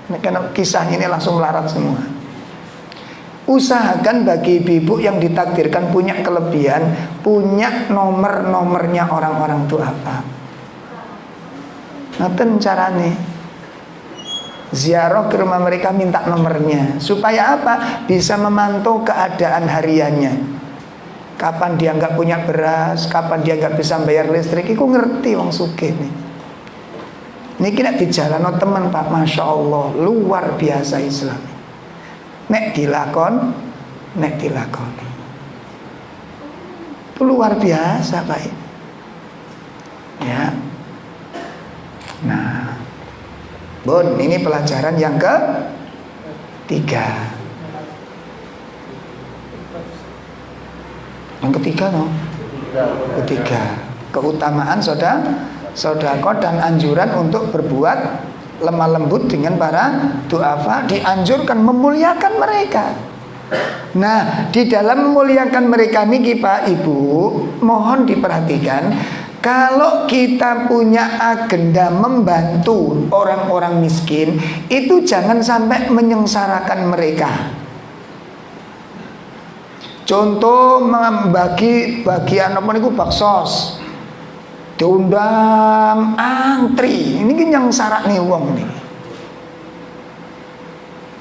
Nek kena kisah ini langsung melarat semua. Usahakan bagi ibu-ibu yang ditakdirkan punya kelebihan, punya nomor-nomornya orang-orang du'afa. Ngoten carane. Ziarah ke rumah mereka, minta nomornya. Supaya apa? Bisa memantau keadaan hariannya. Kapan dia nggak punya beras, kapan dia nggak bisa bayar listrik, iku ngerti wong sugih nih. Niki nek dijalano teman Pak, Masya Allah, luar biasa Islam. Nek dilakoni itu luar biasa Pak. Ya. Nah, Bun, ini pelajaran yang ketiga. Yang ketiga no? Ketiga, keutamaan sedekah dan anjuran untuk berbuat lemah lembut dengan para du'afa, dianjurkan memuliakan mereka. Nah, di dalam memuliakan mereka niki Pak Ibu, mohon diperhatikan, kalau kita punya agenda membantu orang-orang miskin, itu jangan sampai menyengsarakan mereka. Contoh membagi bagian apa niku baksos, diundang antri, ini kan nyengsarane wong nih,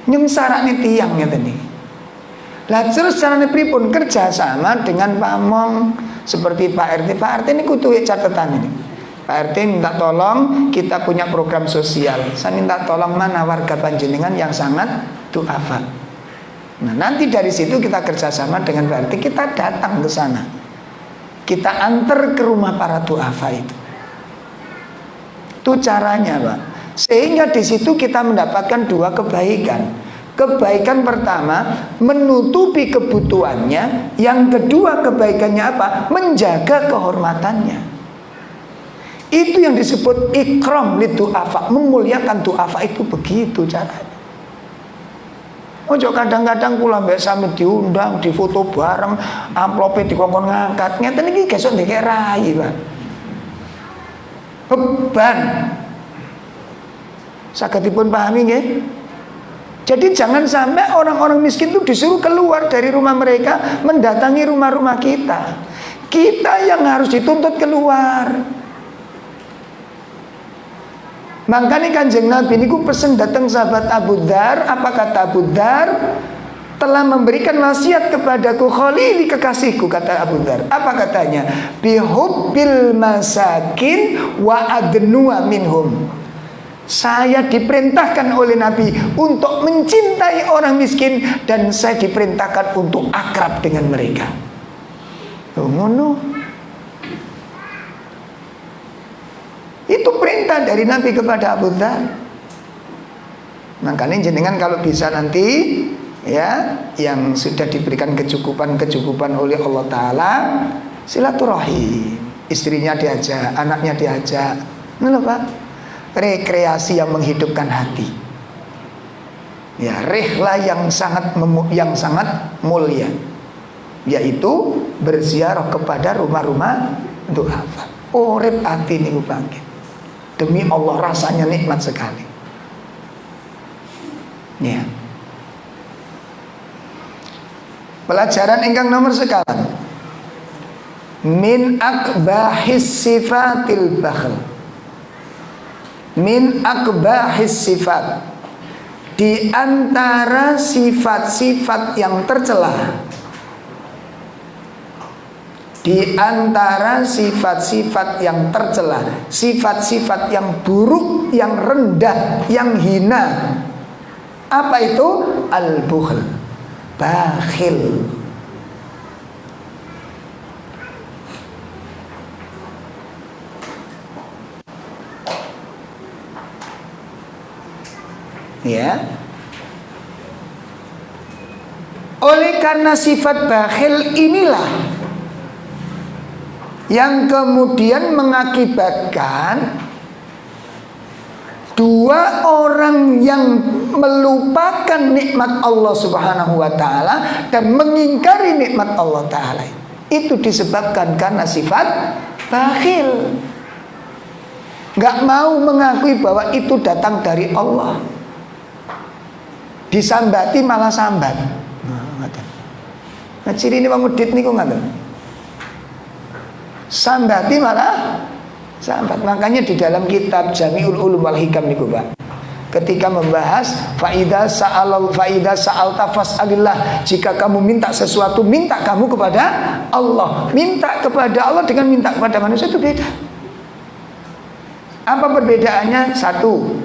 nyengsarane tiang ya tadi. Lah terus carane pripun? Kerjasama dengan pamong seperti Pak RT. Pak RT ini kudu catatan ini. Pak RT minta tolong, kita punya program sosial. Saya minta tolong mana warga panjenengan yang sangat duafa. Nah, nanti dari situ kita kerjasama dengan Pak RT, kita datang ke sana. Kita antar ke rumah para duafa itu. Itu caranya, Pak. Sehingga di situ kita mendapatkan dua kebaikan. Kebaikan pertama, menutupi kebutuhannya. Yang kedua, kebaikannya apa? Menjaga kehormatannya. Itu yang disebut ikram lidu'afa. Memuliakan du'afa itu begitu caranya. Ojo kadang-kadang kula mbek sami diundang, difoto bareng, amplope dikongkon ngangkat. Ngeten iki gesok ndek rai, Pak. Beban. Sagedipun pahami nggih? Jadi jangan sampai orang-orang miskin itu disuruh keluar dari rumah mereka, mendatangi rumah-rumah kita. Kita yang harus dituntut keluar. Makanya Kanjeng Nabi niku pesen datang sahabat Abu Dzar. Apa kata Abu Dzar? Telah memberikan wasiat kepadaku khalili, kekasihku, kata Abu Dzar. Apa katanya? Bihubbil masakin wa adnuwa minhum. Saya diperintahkan oleh Nabi untuk mencintai orang miskin, dan saya diperintahkan untuk akrab dengan mereka. Ngono. Itu perintah dari Nabi kepada Abu Dzar. Makanya jenengan kalau bisa nanti ya, yang sudah diberikan kecukupan oleh Allah Ta'ala, silaturahim. Istrinya diajak, anaknya diajak. Ngono Pak. Rekreasi yang menghidupkan hati. Ya, rihlah yang sangat mulia, yaitu berziarah kepada rumah-rumah duafa. Urip ati niku bangkit. Demi Allah rasanya nikmat sekali. Ya. Pelajaran ingkang nomor sekawan. Min akbahis sifatil bakhl. Min akbahis sifat, di antara sifat-sifat yang tercela, di antara sifat-sifat yang tercela, sifat-sifat yang buruk, yang rendah, yang hina. Apa itu? Al-bukhl, bakhil. Ya. Oleh karena sifat bakhil inilah yang kemudian mengakibatkan dua orang yang melupakan nikmat Allah Subhanahu wa taala dan mengingkari nikmat Allah taala, itu disebabkan karena sifat bakhil. Gak mau mengakui bahwa itu datang dari Allah. Disambati malah sambat. Nah, ciri ini pamudit niku ngaten. Sambati malah sambat. Makanya di dalam kitab Jami'ul Ulum wal Hikam niku, Pak, ketika membahas faida sa'alta fas'alillah, jika kamu minta sesuatu, minta kamu kepada Allah. Minta kepada Allah dengan minta kepada manusia itu beda. Apa perbedaannya? Satu,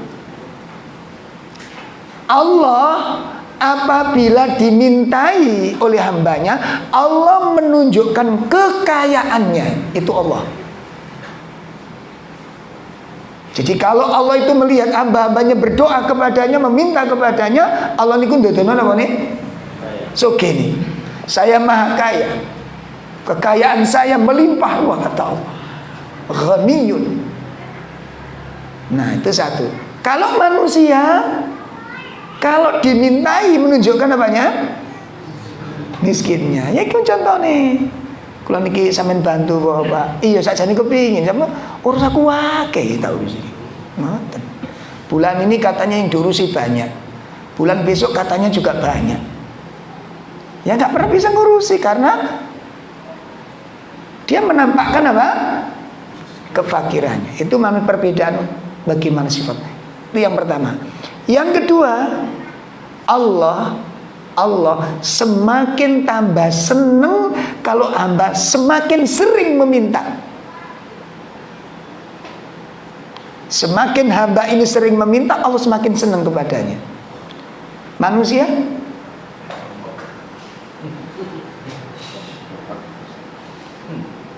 Allah apabila dimintai oleh hambanya, Allah menunjukkan kekayaannya. Itu Allah. Jadi kalau Allah itu melihat hamba-hambanya berdoa kepadanya, meminta kepadanya, Allah niku ndodono apa nih? Sogeni. Saya maha kaya. Kekayaan saya melimpah ruah, kata Allah. Ghaniyun. Nah, itu satu. Kalau manusia, kalau dimintai menunjukkan apanya? miskinnya. Ya iki contone. Kula niki sampean bantu Pak. Iya sakjane kepingin sama urus aku akeh tak urusi. Ngoten. Bulan ini katanya yang diurusi banyak. Bulan besok katanya juga banyak. Ya enggak pernah bisa ngurusi karena dia menampakkan apa? Kefakirannya. Itu memang perbedaan bagaimana sifatnya. Itu yang pertama. Yang kedua, Allah semakin tambah senang kalau hamba semakin sering meminta. Semakin hamba ini sering meminta, Allah semakin senang kepadanya. Manusia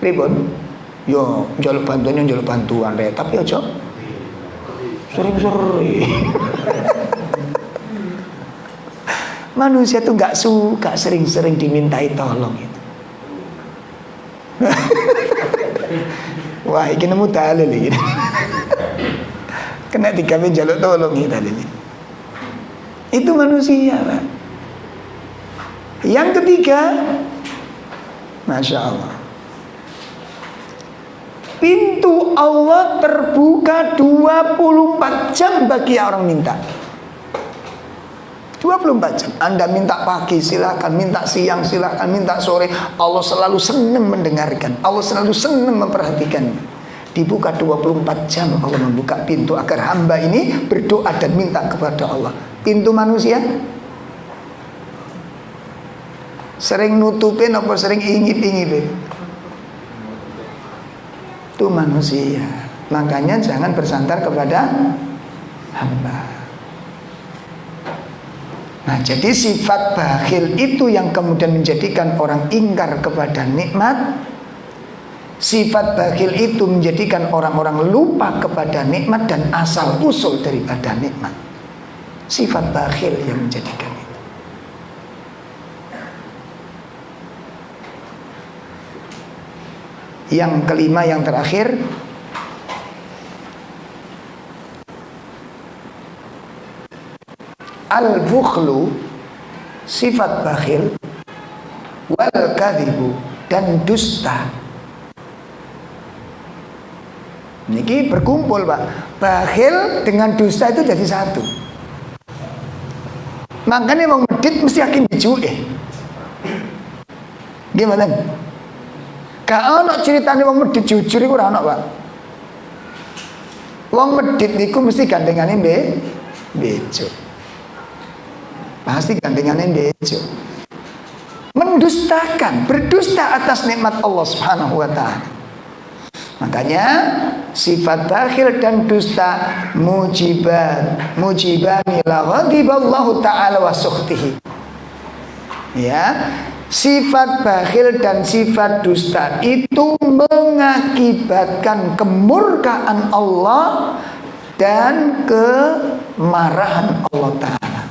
ribut, yo njaluk bantuan rek, tapi aja sering-sering. Manusia tuh nggak suka sering-sering dimintai tolong itu. Wah, ini nemu dalil ini. Kena dikami jaluk tolong ini dalil ini. Itu manusia, Pak. Yang ketiga, Masya Allah, pintu Allah terbuka 24 jam bagi orang minta. 24 jam. Anda minta pagi silakan, minta siang silakan, minta sore. Allah selalu senang mendengarkan. Allah selalu senang memperhatikan. Dibuka 24 jam Allah membuka pintu agar hamba ini berdoa dan minta kepada Allah. Pintu manusia sering nutupin apa sering ingip-ingipin? Itu manusia. Makanya jangan bersandar kepada hamba. Nah, jadi sifat bakhil itu yang kemudian menjadikan orang ingkar kepada nikmat. Sifat bakhil itu menjadikan orang-orang lupa kepada nikmat dan asal usul daripada nikmat. Sifat bakhil yang menjadikan itu. Yang kelima, yang terakhir, al-bukhlu, sifat bakhil, wal kadhibu, dan dusta. Ini berkumpul, Pak. Bakhil dengan dusta itu jadi satu. Makanya wong medit mesti yakin dijuke. Gimana? Gak ono ceritane wong medit jujur iku ora ono, Pak. Wong medit niku mesti gandengane bejo. Pasti gandengannya bejo. Mendustakan, berdusta atas nikmat Allah Subhanahu wa taala. Makanya sifat bakhil dan dusta mujibani la ghadiballahu taala wa sukhtihi. Ya, sifat bakhil dan sifat dusta itu mengakibatkan kemurkaan Allah dan kemarahan Allah taala.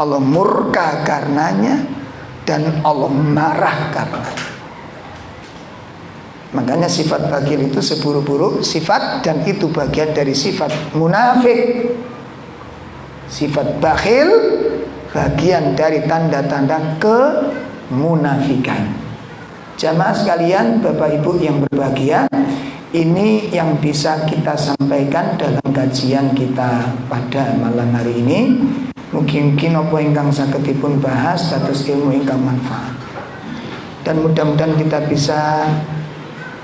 Allah murka karenanya dan Allah marah karenanya. Makanya sifat bakhil itu seburuk-buruk sifat dan itu bagian dari sifat munafik. Sifat bakhil bagian dari tanda-tanda kemunafikan. Jamaah sekalian, Bapak Ibu yang berbahagia, ini yang bisa kita sampaikan dalam kajian kita pada malam hari ini. Mungkin apa ingkang saged dipun bahas status ilmu ingkang manfaat. Dan mudah-mudahan kita bisa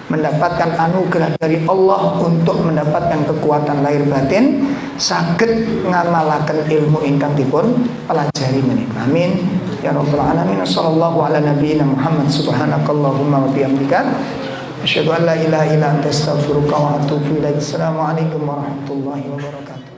mendapatkan anugerah dari Allah untuk mendapatkan kekuatan lahir batin saged ngamalaken ilmu ingkang dipun pelajari menika. Amin ya rabbal alamin. Sallallahu ala nabiyyina Muhammad subhanakallahumma wa bihamdika asyhadu an la ilaha illa anta astaghfiruka wa atubu ilaik. Assalamualaikum warahmatullahi wabarakatuh.